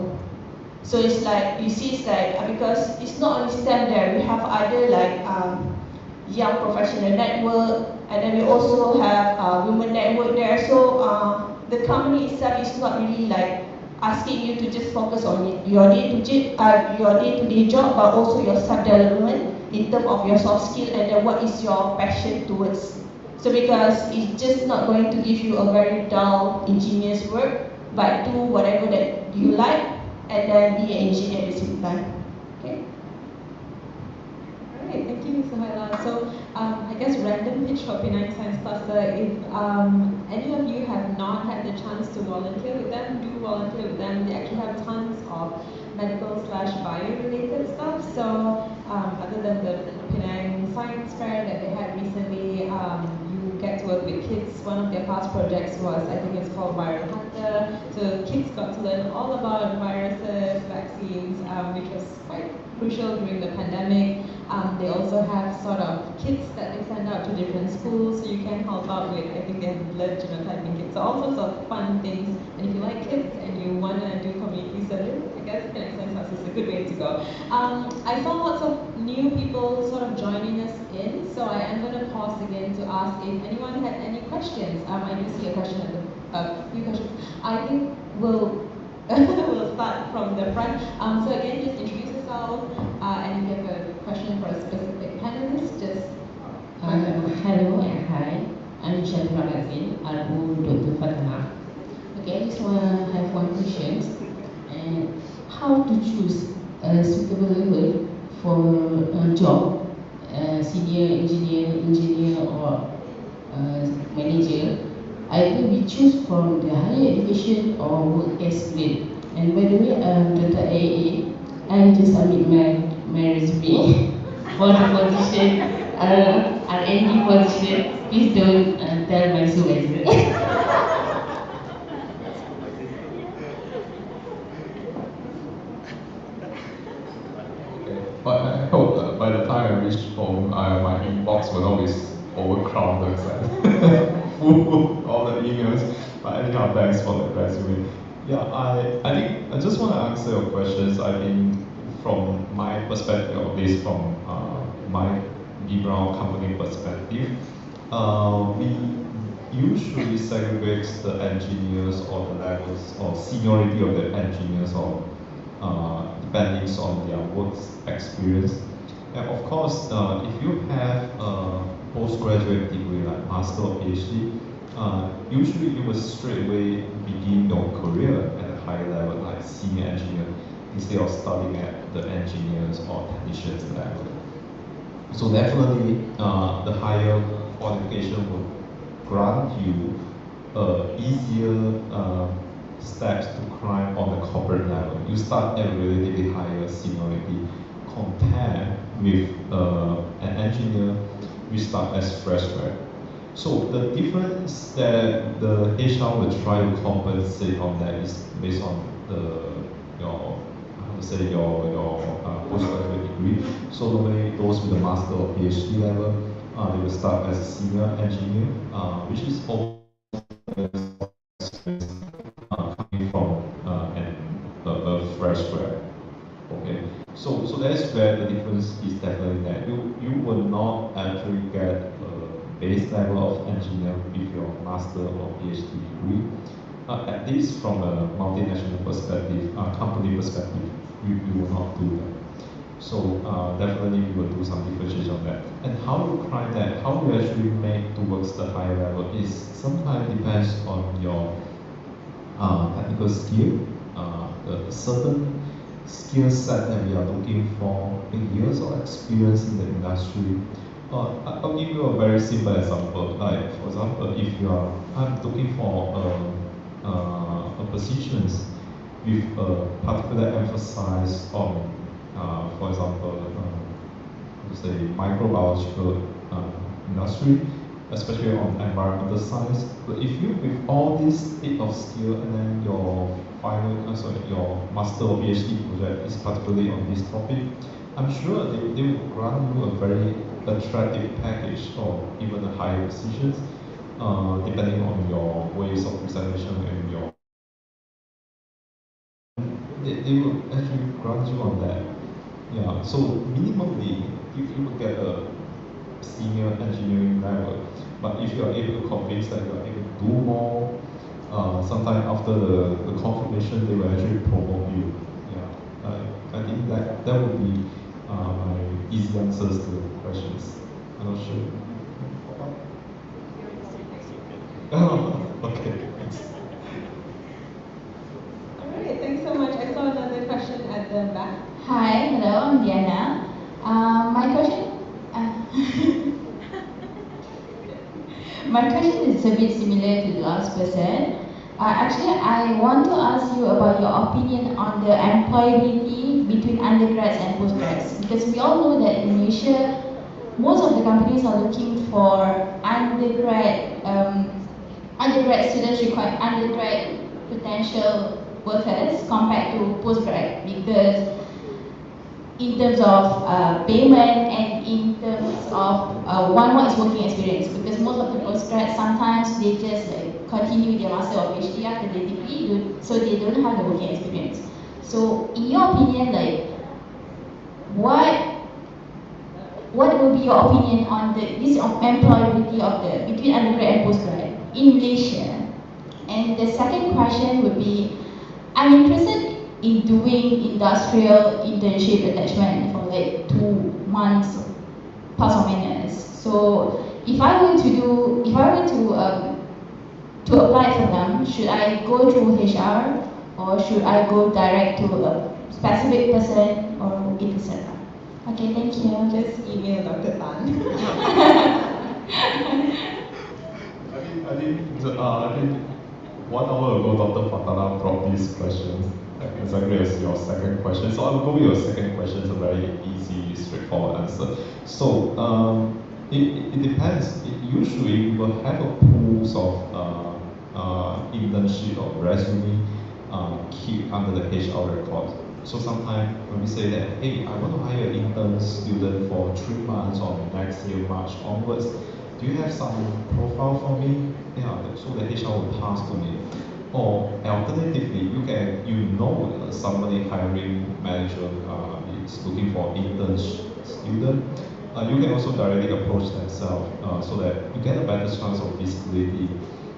So it's like, you see, it's like, because it's not only STEM there, we have other like young professional network, and then we also have women network there. So the company itself is not really like asking you to just focus on your day-to-day job, but also your self-development in terms of your soft skill, and then what is your passion towards. So because it's just not going to give you a very dull engineer's work, but do whatever that you like, and then be an engineer at the same time. Okay? Alright, thank you, Ms. Suhaila. So I guess random pitch for Penang Science Cluster. If any of you have not had the chance to volunteer with them, do volunteer with them. They actually have tons of medical/bio related stuff. So other than the Penang Science Fair that they had recently, you get to work with kids. One of their past projects was, I think it's called Viral Hunter. So kids got to learn all about viruses, vaccines, which was quite crucial during the pandemic. They also have sort of kits that they send out to different schools, so you can help out with, I think they have blood genotyping kits, so all sorts of fun things. And if you like kids and you want to do community service, I guess Penang Science House is a good way to go. I saw lots of new people sort of joining us in, so I am going to pause again to ask if anyone had any questions. I do see a question at the, few questions. I think we'll we'll start from the front. So again, just introduce yourself, and if you have a question for a specific panelist, just... Hello and hi, I'm Shantra Magazine, Albu Dr. Fatma. Okay, I just want to have one question. And how to choose a suitable level for a job, senior engineer or manager? Either we choose from the higher education or work experience. And by the way, Dr. AA, I just submit my resume for the position, R&D position. Please don't tell my supervisor. But I hope that by the time I reach home, my inbox will not be overcrowded, full all the emails. But anyhow, thanks for the resume. Yeah, I think I just want to answer your questions. I think from my perspective, or at least from my B Brown company perspective, usually segregates the engineers or the levels or seniority of the engineers or depending on their work experience. And of course, if you have a postgraduate degree like master or PhD, usually you will straight away begin your career at a higher level like senior engineer instead of studying at the engineers or technicians level. So definitely the higher qualification will grant you easier steps to climb on the corporate level. You start at a relatively higher seniority compared with an engineer we start as fresh grad. So the difference that the HR will try to compensate on that is based on your postgraduate degree. So normally those with a master or PhD level, they will start as a senior engineer, which is always coming from a fresh grad. Okay, so that's where the difference is definitely there. You will not actually get a base level of engineer with your master or PhD degree. At least from a multinational perspective, company perspective, you will not do that. So definitely we will do some differentiation on that. And how you climb that, how you actually make towards the higher level is sometimes depends on your technical skill, the certain skill set that we are looking for in years of experience in the industry. I'll give you a very simple example. Like for example, if I'm looking for a positions with a particular emphasis on, for example, say microbiological industry, especially on environmental science. But if you with all this state of skill and then your your master or PhD project is particularly on this topic, I'm sure they will grant you a very attractive package or even a higher positions, depending on your ways of presentation and your. They will actually grant you on that. Yeah. So minimally, you will get a senior engineering level. But if you are able to convince that you are able to do more, sometime after the confirmation, they will actually promote you. Yeah, I think that would be my easy answers to the questions. I'm not sure. Okay, thanks. Alright, thanks so much. I saw another question at the back. Hi, hello, I'm Diana. My question, my question is a bit similar to the last person. Actually, I want to ask you about your opinion on the employability between undergrads and postgrads, because we all know that in Malaysia, most of the companies are looking for undergrad students require undergrad potential workers compared to postgrad, because in terms of payment and in terms of one more is working experience, because most of the postgrads sometimes they just continue their master or PhD after the degree, so they don't have the working experience. So in your opinion, what will be your opinion on this employability of between undergrad and postgrad in Malaysia? And the second question would be, I'm interested in doing industrial internship attachment for 2 months plus or minus. So if I were to apply for them, should I go through HR or should I go direct to a specific person or etc.? Okay, thank you. Just email Dr. Tan. I think 1 hour ago, Dr. Fatana brought these questions exactly as your second question. So I will go with your second question. It's a very easy, straightforward answer. So it depends. Usually we will have a pools of internship or resume keep under the HR record. So sometimes when we say that, hey, I want to hire an intern student for 3 months or next year March onwards, do you have some profile for me? Yeah, so the HR will pass to me. Or alternatively, somebody hiring manager is looking for intern student. you can also directly approach themselves so that you get a better chance of visibility.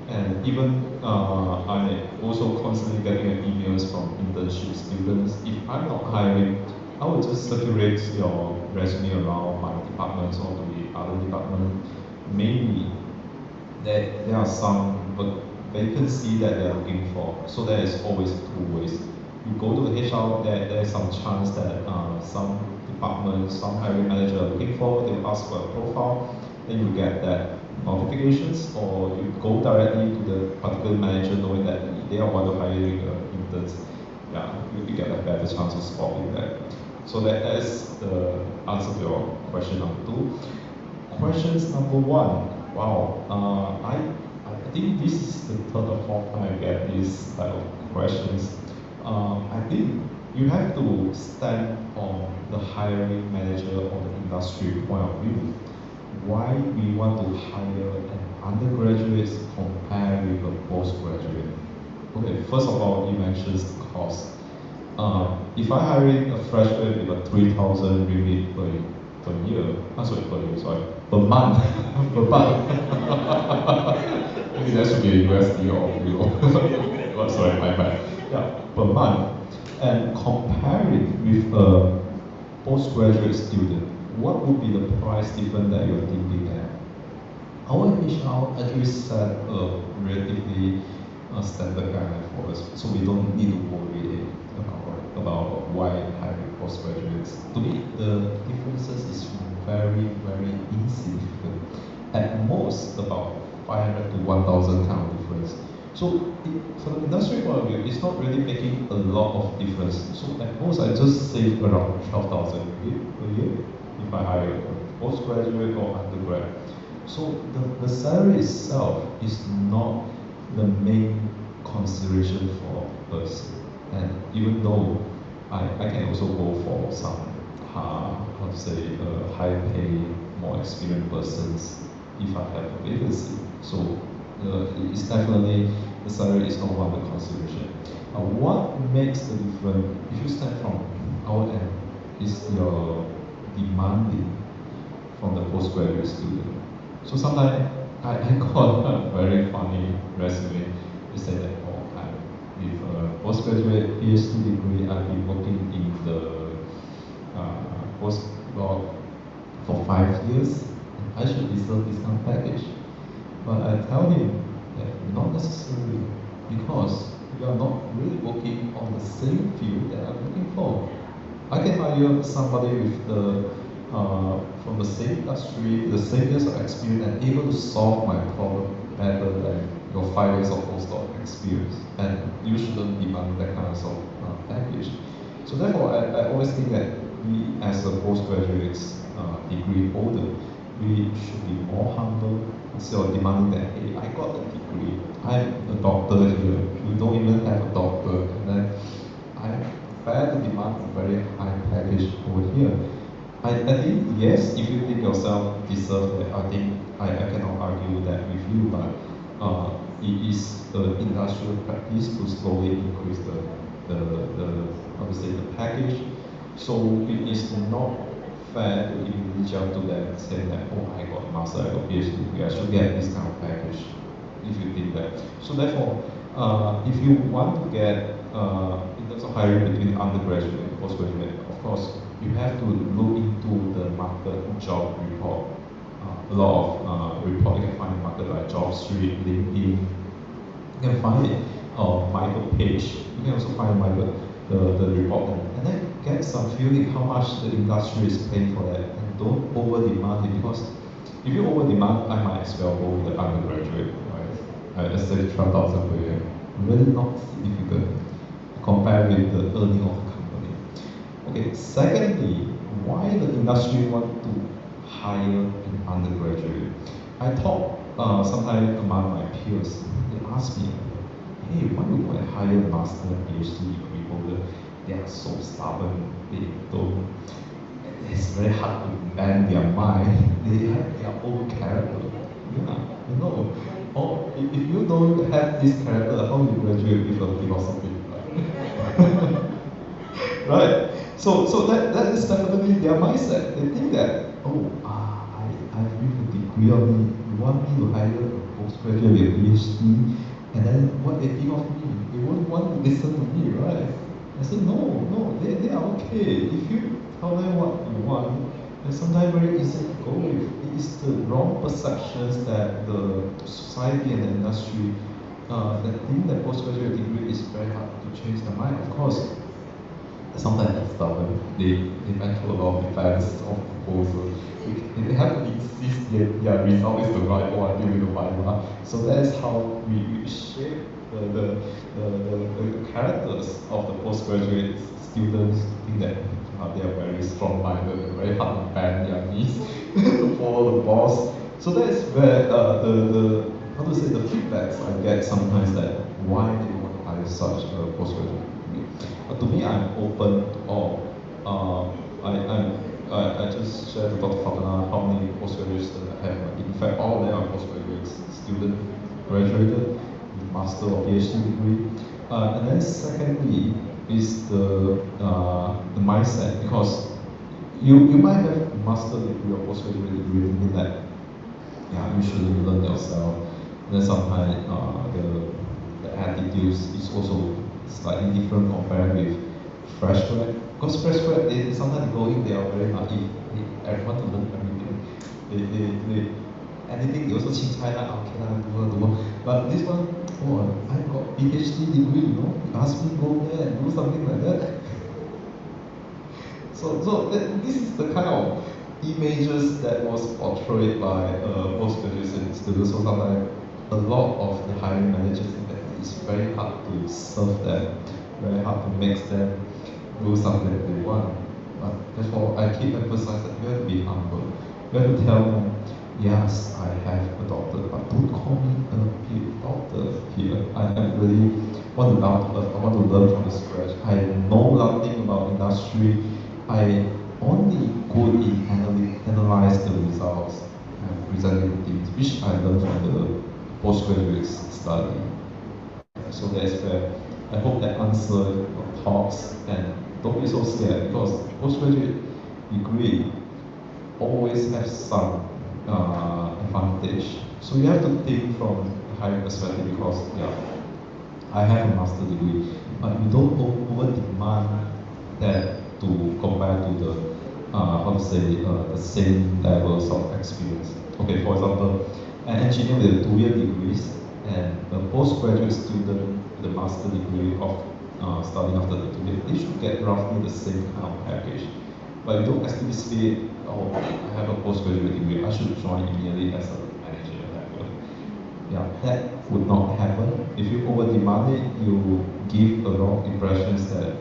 And even I also constantly getting emails from internship students. If I'm not hiring, I will just circulate your resume around my departments or to the other department. Maybe that there are some vacancy that they're looking for. So there is always two ways. You go to the HR, there's some chance that some department, some hiring manager are looking for, they ask for a profile, then you get that notifications, or you go directly to the particular manager knowing that they are one of hiring interns. Yeah, you get a better chance of spotting that. So that is the answer to your question number 2. Questions number 1. Wow, I think this is the 3rd or 4th time I get these type of questions. I think you have to stand on the hiring manager or the industry point of view. Why we want to hire an undergraduate compared with a postgraduate? Okay, first of all, you mentioned the cost. If I hiring a freshman with a 3,000 ringgit per per month, per month. Maybe that should be USD or euro. Oh, sorry, my bad. Yeah, per month. And compare it with a postgraduate student, what would be the price difference that you're thinking at? Our HR actually set a relatively standard guideline for us, so we don't need to worry about why hiring postgraduates. To me, the differences is very, very insignificant. At most, about 500 to 1,000 kind of difference. So, from the industry point of view, it's not really making a lot of difference. So, at most, I just save around 12,000 per year if I hire a postgraduate or undergrad. So, the salary itself is not the main consideration for us. And even though I can also go for some, how to say, high pay, more experienced persons if I have a vacancy. So it's definitely, the salary is not one of the consideration. What makes the difference, if you start from our end, is your demanding from the postgraduate student. So sometimes I got a very funny resume. They say that, oh, with a postgraduate PhD degree, I've been working in the postdoc for 5 years. I should deserve this kind of package. But I tell him that not necessarily, because you are not really working on the same field that I'm looking for. I can hire somebody with the from the same industry, the same years of experience, and able to solve my problem better than your 5 years of postdoc experience. And you shouldn't demand that kind of package. So therefore, I always think that we, as a postgraduates degree holder, we should be more humble instead of demanding that, hey, I got a degree, I'm a doctor here, you don't even have a doctor, and then I'm fair to demand a very high package over here. I think, yes, if you think yourself deserve that, I think I cannot argue that with you, but it is the industrial practice to slowly increase the how to say, the package. So it is not fair to immediately jump to them saying that, oh, I got a master, I got PhD degree, I should get this kind of package, if you think that. So therefore, if you want to get, in terms of hiring between undergraduate and postgraduate, of course, you have to look into the market job report. A lot of report you can find in market like JobStreet, LinkedIn. You can find it on Michael Page. You can also find the report and then get some feeling how much the industry is paying for that, and don't over demand it, because if you over demand, I might as well go with the undergraduate, right? Let's say 12,000 per year. Really not significant compared with the earning of the company. Okay, secondly, why the industry want to hire an undergraduate? I talk sometimes among my peers, they ask me, hey, why do you hire a master PhD degree holder? They are so stubborn, they don't, it's very hard to bend their mind, they have their own character. Yeah, you know, or if you don't have this character, how do you graduate with a philosophy? Right? So that is definitely their mindset. They think that oh, I've read a degree on it, you want me to hire a postgraduate with a PhD, and then what they think of me? They won't want to listen to me, right? I said, no, they are okay. If you tell them what you want, it's sometimes very easy to go with. It is the wrong perceptions that the society and the industry that think that postgraduate degree is very hard to change their mind. Of course, sometimes they're stubborn. They went through a lot of defense of proposals. They have to insist their result is the right one during the Viva. So that's how we shape the characters of the postgraduate students to think that they are very strong-minded and very hard to bend their knees to follow the boss. So that's where the how to say the feedbacks I get sometimes that why they want to hire such a postgraduate. But to me, I'm open to all. I just shared with Dr. Fatana how many postgraduates that I have. In fact, all of them are postgraduate students, graduated with master or PhD degree. And then secondly is the mindset, because you might have a master degree or postgraduate degree thinking that you should learn yourself. And then sometimes the attitudes is also slightly different compared with fresh grad. Because fresh grad, they sometimes go in, they are very naive. They want to learn everything. They anything they also change China, okay do. But this one, oh, I got PhD degree, you know. You ask me go there and do something like that. So this is the kind of images that was portrayed by postgraduate students. So sometimes a lot of the hiring managers think that it's very hard to serve them, very hard to make them do something that they want. But therefore, I keep emphasizing that you have to be humble. You have to tell them, yes, I have a doctor, but don't call me a doctor here. I really want to learn. I want to learn from the scratch. I know nothing about industry. I only good in analyze the results and presenting things, which I learned from the postgraduate study. So that's where I hope that answer your thoughts, and don't be so scared, because postgraduate degree always has some advantage. So you have to think from a higher perspective, because I have a master degree, but you don't over demand that to compare to the the same levels of experience. Okay, for example, an engineer with a 2-year degrees and a postgraduate student with a master degree of studying after the 2 years, they should get roughly the same kind of package. But you don't explicitly, oh, I have a postgraduate degree, I should join immediately as a manager level. Yeah, that would not happen. If you over demand it, you give a wrong impressions that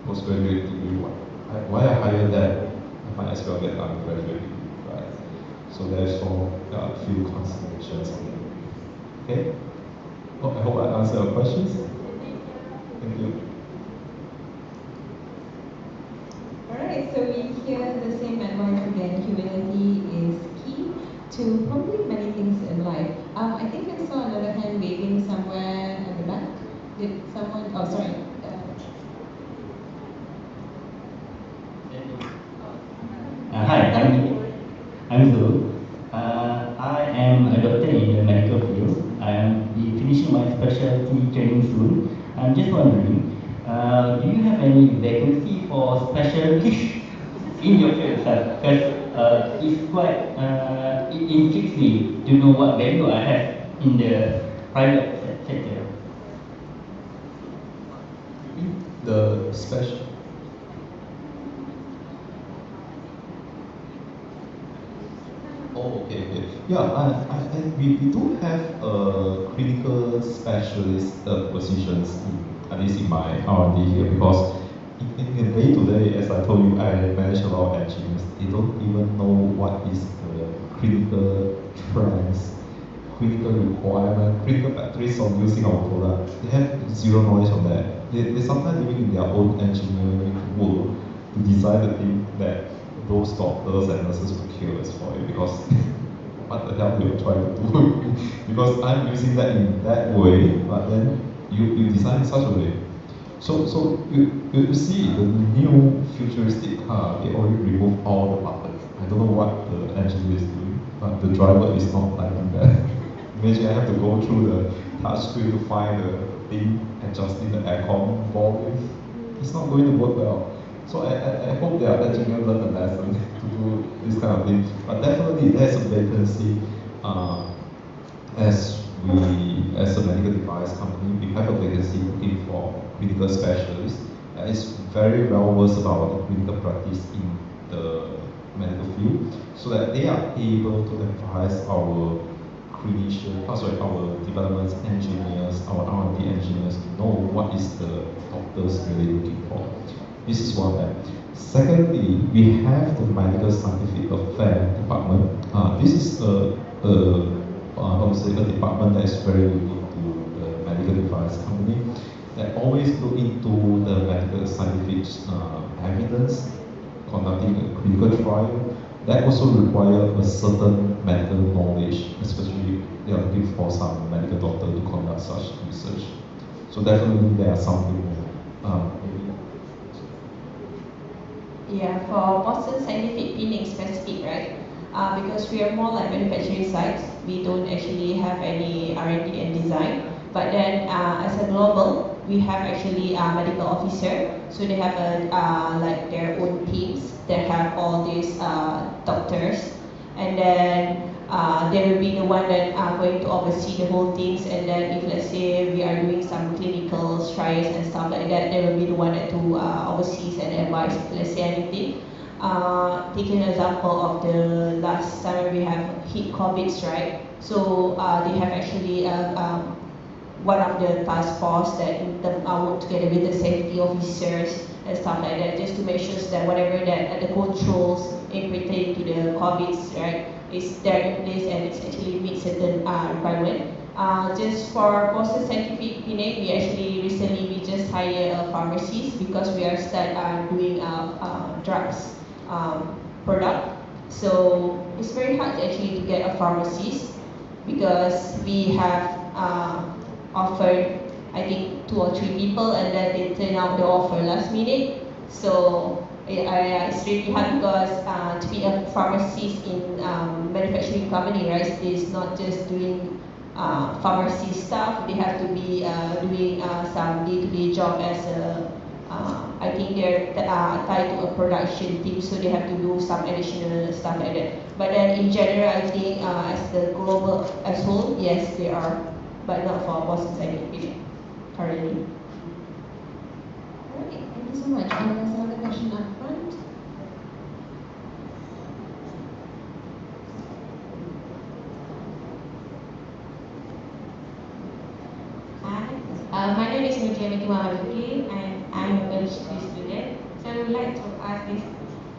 postgraduate degree, why I hire that, I might as well get undergraduate degree, right? So therefore, a few considerations on that. Okay? Oh, I hope I answered your questions. Thank you. Alright, so we hear the same advice again. Humility is key to probably many things in life. I think I saw another hand waving somewhere at the back. Did someone, oh sorry. Hi, I'm Zul. I am a doctor in the medical field. I am finishing my specialty training soon. I'm just wondering, do you have any vacancy for specialties in your field, sir? Because it's quite, it intrigues me to know what value I have in the private sector. The special. Oh, okay. Yeah, we do have clinical specialist positions, at least in my R&D here, because in the day-to-day, as I told you, I manage a lot of engineers. They don't even know what is the clinical trends, clinical requirement, clinical factors of using our product. They have zero knowledge on that. They sometimes living in their own engineering world to design the thing that those doctors and nurses will kill us for it, because what the hell you're trying to do? Because I'm using that in that way, but then you design in such a way. So you see the new futuristic car, they already remove all the buttons. I don't know what the engineer is doing, but the driver is not liking that. Imagine I have to go through the touch screen to find the thing adjusting the aircon volume. It's not going to work well. So I hope their engineer learn the lesson to do this kind of thing. But definitely there's a vacancy as a medical device company, we have a vacancy looking for clinical specialists. It's very well versed about the clinical practice in the medical field, so that they are able to advise our our development engineers, our R&D engineers to know what is the doctors really looking for. This is one thing. Secondly, we have the medical scientific affairs department. This is a department that is very unique to the medical device company that always look into the medical scientific evidence, conducting a clinical trial. That also require a certain medical knowledge, especially they are looking for some medical doctor to conduct such research. So definitely there are something Yeah, for Boston Scientific being specific, right? Because we are more like manufacturing sites, we don't actually have any R&D and design. But then, as a global, we have actually a medical officer, so they have like their own teams that have all these doctors, and then they will be the one that are going to oversee the whole things. And then, if let's say we are doing some clinical trials and stuff like that, they will be the one that to oversees and advise. Let's say anything. Taking an example of the last time we have hit COVID, right? So they have actually one of the task force that work together with the safety officers and stuff like that, just to make sure that whatever that the controls in pertaining to the COVID, right, is there in place and it's actually meets certain requirement. Just for Boston Scientific Clinic, we actually recently just hired a pharmacist because we are doing drugs product. So it's very hard actually to get a pharmacist because we have offered I think 2 or 3 people, and then they turn out the offer last minute. So it's really hard because to be a pharmacist in manufacturing company, right, is not just doing pharmacy stuff. They have to be doing some day-to-day job as a I think they're tied to a production team, so they have to do some additional stuff like that. But then in general, I think as the global as whole, yes, they are, but not for Boston Scientific currently. Okay, thank you so much. There's another question up front. Hi, my name is Mujamiti Mamazuki and I'm a PhD student. So I would like to ask this: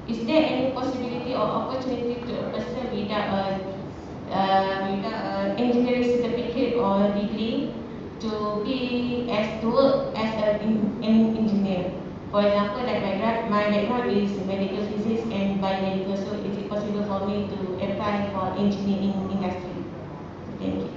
is there any possibility or opportunity to a person without an engineering certificate or degree to work as an engineer? For example, like my background is medical physics and biomedical, so is it possible for me to apply for engineering industry? Thank you.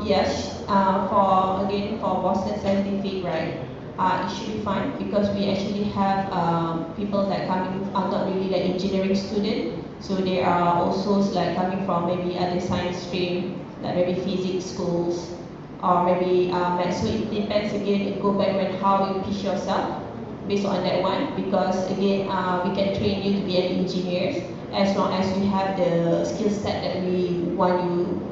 Yes, for Boston Scientific, right, it should be fine because we actually have people that are not really like engineering student, so they are also like coming from maybe other science stream, like maybe physics schools or maybe math. So it depends again. It go back when how you pitch yourself based on that one, because again we can train you to be an engineer as long as you have the skill set that we want you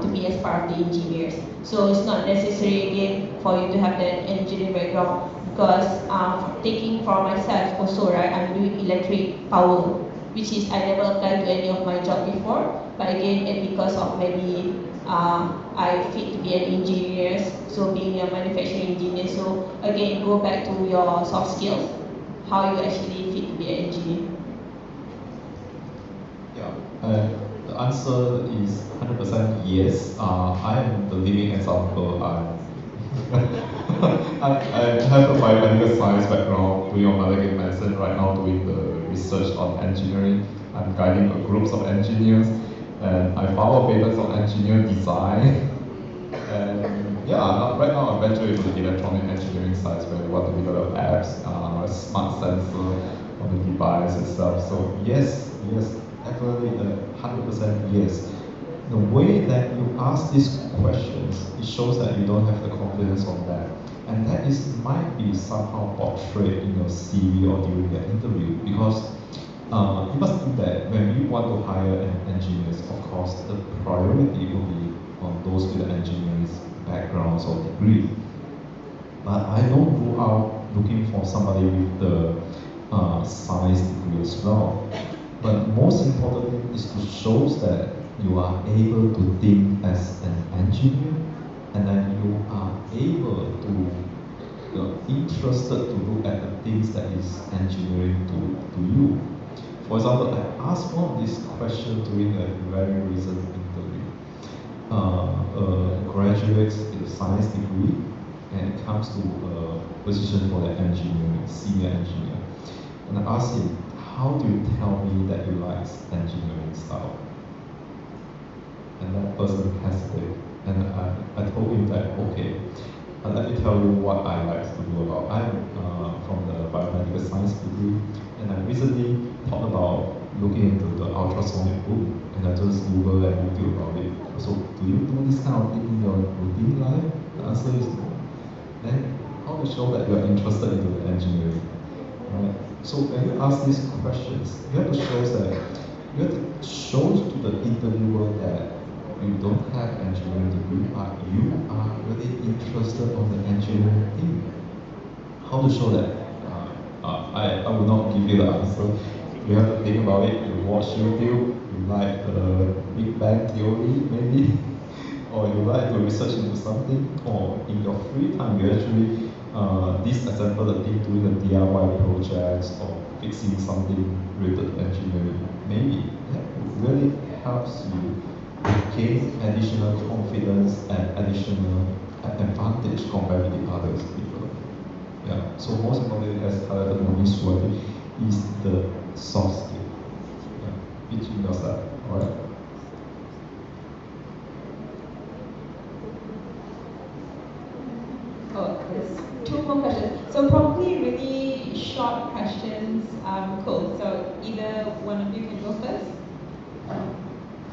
to be as part of the engineers. So it's not necessary again for you to have that engineering background, because taking for myself also, right, I'm doing electric power, which is I never applied to any of my job before, but again because of maybe I fit to be an engineer, so being a manufacturing engineer, so again go back to your soft skills, how you actually fit to be an engineer. Yeah. The answer is 100% yes. I am the living example. I have a biomedical science background, doing molecular medicine right now, doing the research on engineering. I'm guiding a group of engineers. and I follow papers on engineering design. And yeah, right now I'm venturing into the electronic engineering side where we want to develop apps, smart sensor on the device and stuff. So yes, definitely 100% yes. The way that you ask these questions, it shows that you don't have the confidence on that. And that might be somehow portrayed in your CV or during the interview, because you must think that when we want to hire engineers, of course, the priority will be on those with engineering backgrounds or degree. But I don't rule out looking for somebody with the science degree as well. But most importantly is to show that you are able to think as an engineer, and then you are able to interested to look at the things that is engineering to you. For example, I asked one of these questions during a very recent interview. A graduate with a science degree, and it comes to a position for the engineering, senior engineer. And I asked him, how do you tell me that you like engineering style? And that person hesitated. And I told him that, okay, let me tell you what I like to do about. I'm from the biomedical science degree, and I recently thought about looking into the ultrasonic boom, and I just Google and YouTube about it. So, do you do this kind of thing in your routine life? The answer is no. Then, how to show that you are interested in the engineering? Right? So, when you ask these questions, you have to show that to the interviewer that you don't have engineering degree, but you are really interested on the engineering thing. How to show that? I will not give you the answer. You have to think about it. You watch YouTube, you like the Big Bang Theory maybe, or you like to research into something, or in your free time you actually disassemble the thing doing the DIY projects or fixing something related to engineering. Maybe that really helps you gain additional confidence and additional advantage compared with the others people. Yeah. So most importantly, as highlighted by Ms. Swati, is the soft skill. Yeah. Between yourself. Alright? Oh, there's two more questions. So probably really short questions, Cole. So either one of you can go first.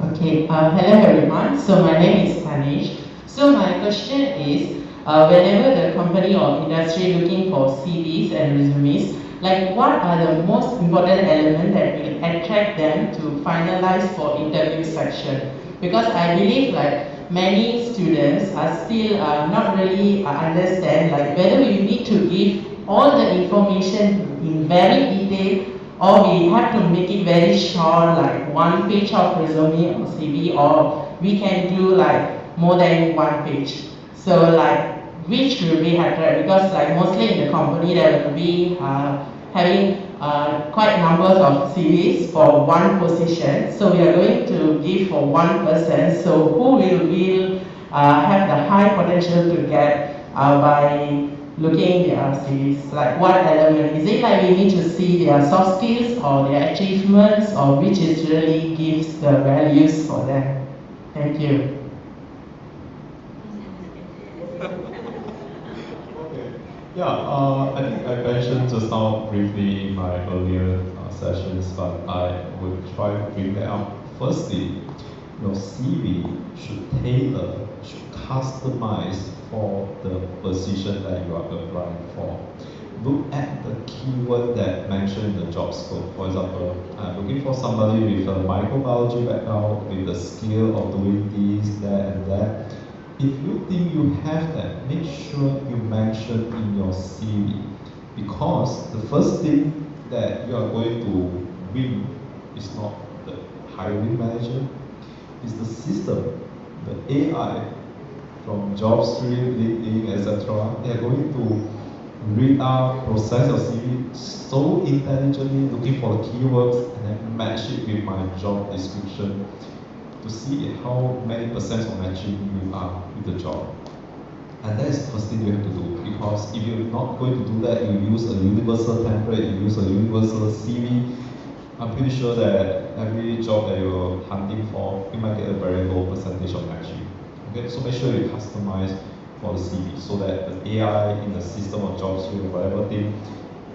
Okay, hello everyone. So my name is Tanish. So my question is, whenever the company or industry looking for CVs and resumes, like what are the most important elements that will attract them to finalize for interview section? Because I believe like many students are still not really understand like whether you need to give all the information in very detail, or we have to make it very short, like one page of resume or CV, or we can do like more than one page. So like which will be better? Because like mostly in the company there will be having quite numbers of CVs for one position. So we are going to give for one person. So who will have the high potential to get by looking their CVs, like what element? Is it like we need to see their soft skills or their achievements, or which is really gives the values for them? Thank you. Okay. Yeah, I think I mentioned just now briefly in my earlier sessions, but I will try to bring that up. Firstly, your CV should tailor, should customize for the position that you are applying for. Look at the keyword that mentioned in the job scope. For example, I'm looking for somebody with a microbiology background, with the skill of doing this, that, and that. If you think you have that, make sure you mention in your CV, because the first thing that you are going to win is not the hiring manager, it's the system, the AI, from JobStreet, LinkedIn, etc. They are going to read out, process your CV so intelligently, looking for the keywords, and then match it with my job description to see how many percent of matching you are with the job. And that is the first thing you have to do, because if you're not going to do that, you use a universal template, you use a universal CV, I'm pretty sure that every job that you're hunting for, you might get a very low percentage of matching. Okay, so make sure you customize for the CV so that the AI in the system of jobs or whatever thing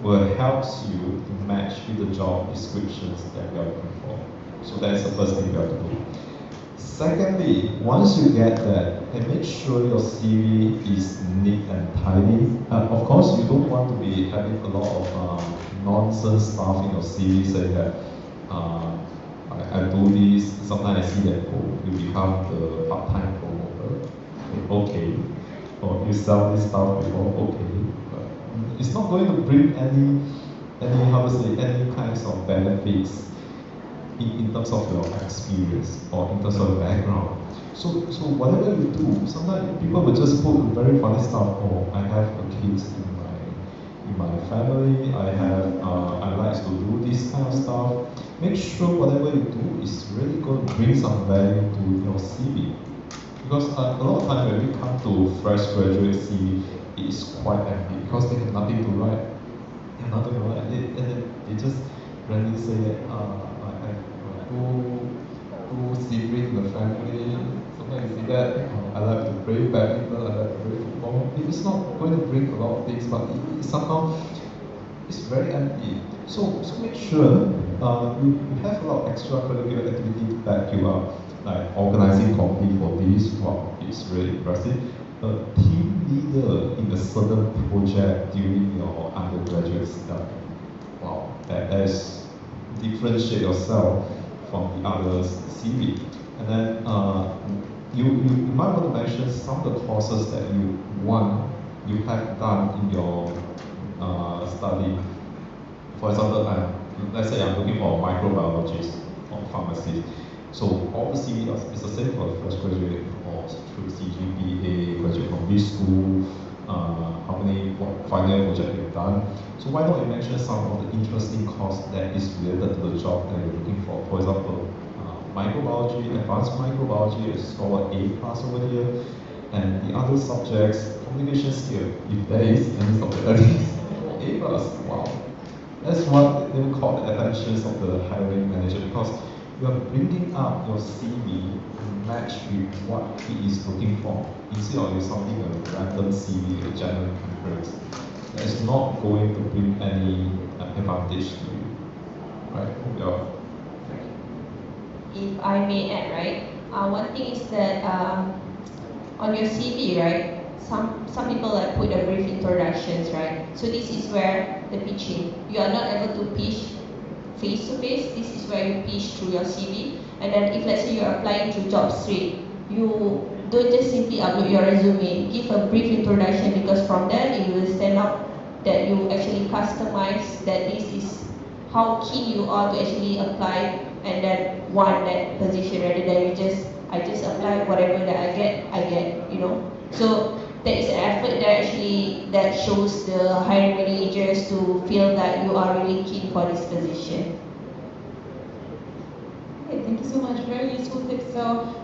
will help you to match with the job descriptions that you're looking for. So that's the first thing you have to do. Secondly, once you get that, and make sure your CV is neat and tidy. Of course, you don't want to be having a lot of nonsense stuff in your CV, saying that I do this. Sometimes I see that you become the part-time promoter. Okay, or you sell this stuff before. Okay, but it's not going to bring any how to say any kinds of benefits in terms of your experience or in terms of your background. So whatever you do, sometimes people will just put very funny stuff. Oh, I have a kids in my family. I like to do this kind of stuff. Make sure whatever you do is really going to bring some value to your CV. Because a lot of times when we come to fresh graduate CV, it is quite empty because they have nothing to write. They have nothing to write, and then they just randomly say that I have two siblings in the family. Sometimes you see that I like to play badminton, I like to play football. It's not going to bring a lot of things, but it somehow it's very empty. So make sure you have a lot of extracurricular activity to back you up, like organizing committee for this. Wow, it's really impressive. A team leader in a certain project during your undergraduate study. Wow, that is differentiate yourself from the others' CV. And then you might want to mention some of the courses that you have done in your study. For example, let's say I'm looking for a microbiologist or pharmacist. So all the CV is the same for the first graduate or through CGPA, graduate from this school, how many final project you've done. So why not you mention some of the interesting course that is related to the job that you're looking for. For example, microbiology, advanced microbiology is scored A+ over here, and the other subjects, communication skill, if there is any subject that is A+, wow. That's what they will call the attention of the hiring manager, because you are bringing up your CV to match with what he is looking for, instead of something a random CV, a general preference. That is not going to bring any advantage to you, right? Yeah. If I may add, right, one thing is that on your CV, right, some people like put a brief introductions, right? So this is where the pitching. You are not able to pitch face to face. This is where you pitch through your CV. And then if let's say you are applying to job straight, you don't just simply upload your resume. Give a brief introduction, because from there it will stand out that you actually customize that this is how keen you are to actually apply and then want that position, rather than I just apply whatever that I get, you know. So there is an effort that shows the hiring managers to feel that you are really keen for this position. Okay, thank you so much. Very useful tips. So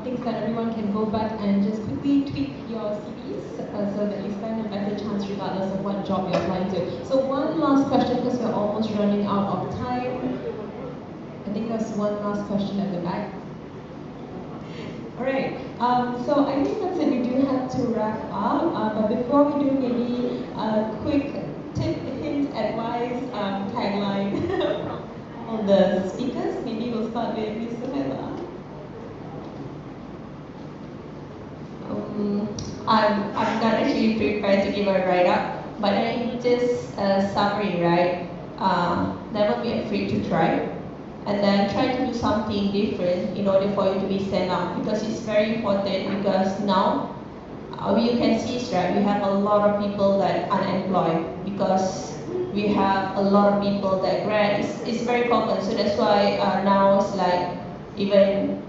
things that everyone can go back and just quickly tweak your CVs so that you stand a better chance regardless of what job you're applying to. So one last question, because we're almost running out of time. I think there's one last question at the back. Alright, so I think that's it. We do have to wrap up, but before we do, maybe a quick tip, hint, advice, tagline from all the speakers. Maybe we'll start with Mr. Mela. I'm not actually prepared to give a write-up, but I just summary, right? Never be afraid to try. And then try to do something different in order for you to be stand out, because it's very important. Because now you can see, right, we have a lot of people that are unemployed, because we have a lot of people that grad. It's very common. So that's why now it's like even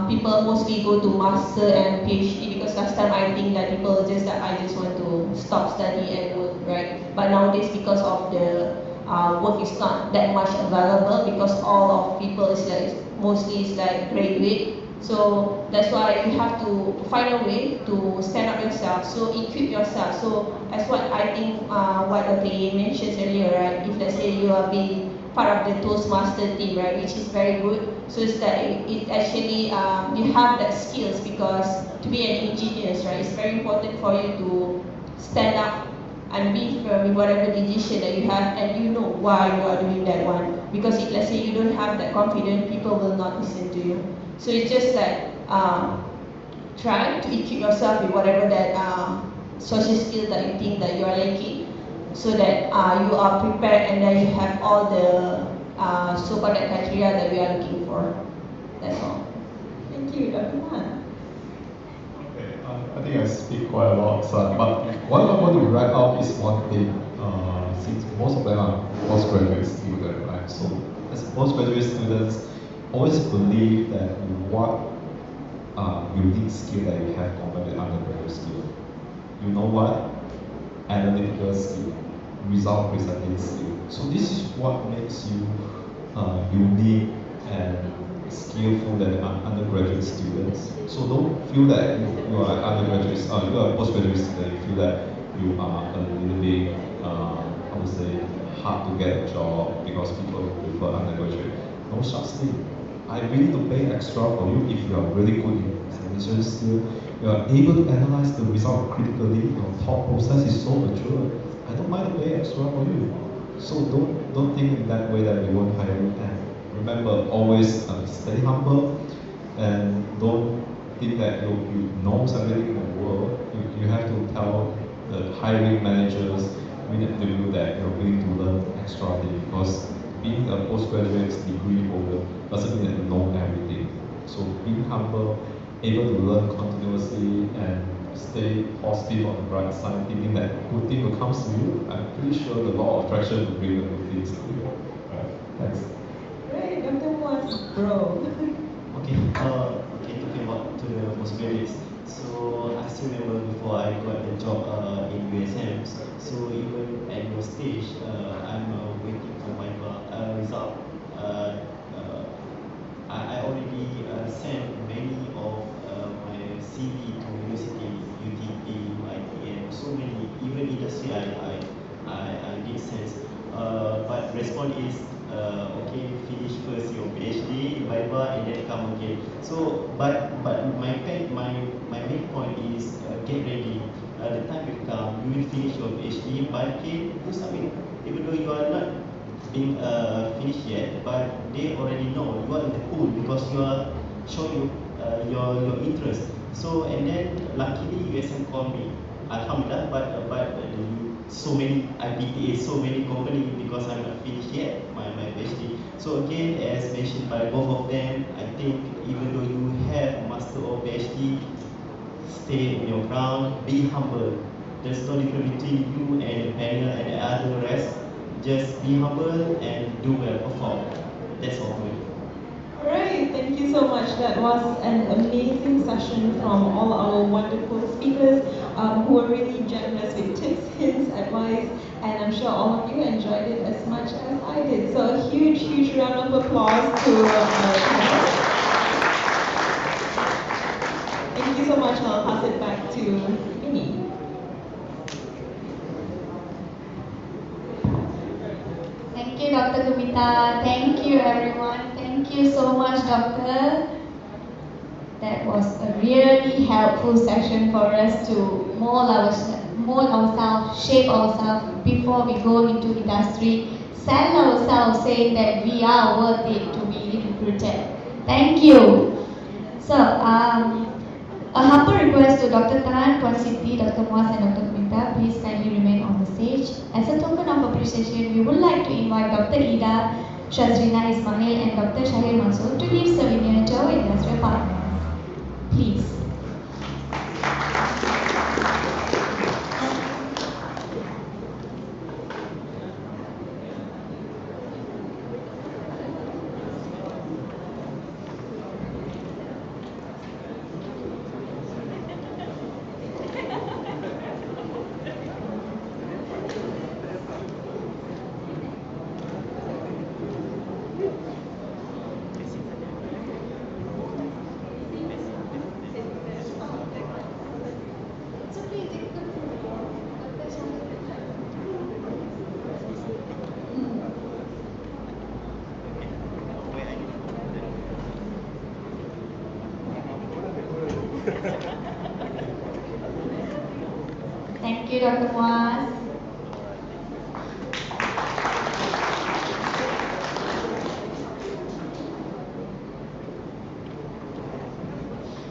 people mostly go to master and PhD, because last time I think that people just that I just want to stop study and work, right? But nowadays, because of the work is not that much available, because all of people is like mostly is like graduate. So that's why you have to find a way to stand up yourself, so equip yourself. So as what I think what Dr. mentioned earlier, right? If let's say you are being part of the Toastmaster team, right, which is very good. So it's that it actually, you have that skills, because to be an engineer, right, it's very important for you to stand up and be firm in whatever decision that you have, and you know why you are doing that one. Because if let's say you don't have that confidence, people will not listen to you. So it's just like try to equip yourself with whatever that social skills that you think that you are lacking, so that you are prepared, and then you have all the so-called criteria that we are looking for. That's all. Thank you, Dr. Wan. Okay, I think I speak quite a lot, so, but what I want to wrap up is one thing. Since most of them are postgraduate students, right? So as postgraduate students, always believe that what unique skill that you have compared to undergraduate skill. You know what? Analytical skill, result presenting skill. So this is what makes you unique and skillful than undergraduate students. So don't feel that you are undergraduate, you are a postgraduate student. You feel that you are a little bit, I would say, hard to get a job because people prefer undergraduate. No such thing. I'm willing to pay extra for you if you are really good in presentation skill. You are able to analyze the result critically. Your thought process is so mature. I don't mind to pay extra for you. So don't think in that way that we won't hire you. And remember, always stay humble, and don't think that you know everything in the world. You have to tell the hiring managers to you that you're willing to learn extra things, because being a postgraduate degree holder doesn't mean that you know everything. So being humble, able to learn continuously, and stay positive on the bright side, thinking that good thing will come to you. I'm pretty sure the law of attraction will bring the good things to you. Right? Thanks. Great, Dr. Wan's bro. Okay, talking about to the postgraduates. So I still remember before I got the job in USM. So even at your stage, I'm waiting for my result. I already sent many of my CV to university, UTP, ITM, so many, even industry I did send. But response is, okay, finish first your PhD, Viva, and then come again. So, but my main point is get ready. The time will come, you will finish your PhD, but again, do submit. Even though you are not being finished yet, but they already know you are in the pool because you are showing your interest. So, and then luckily USM called me, Alhamdulillah, but so many IPTA, so many companies, because I'm not finished yet my PhD. So again, as mentioned by both of them, I think even though you have master or PhD, stay on your ground, be humble. There's no difference between you and the panel and the other rest. Just be humble and do well, perform. That's all for me. Alright, thank you so much. That was an amazing session from all our wonderful speakers who were really generous with tips, hints, advice, and I'm sure all of you enjoyed it as much as I did. So a huge, huge round of applause to our panel. Thank you so much. I'll pass it back to Minnie. Thank you, Dr. Kumita. Thank you, everyone. Thank you so much, Doctor. That was a really helpful session for us to mold ourselves, shape ourselves before we go into industry, sell ourselves saying that we are worth it to be recruited. Thank you. So, a humble request to Dr. Tan, Puan Siti, Dr. Muaz, and Dr. Kumita, please kindly remain on the stage. As a token of appreciation, we would like to invite Dr. Ida, Shazrina Ismail, and Dr. Shahir Mansoor to give souvenir to our industrial partners. Please. Thank you, Dr. Muaz.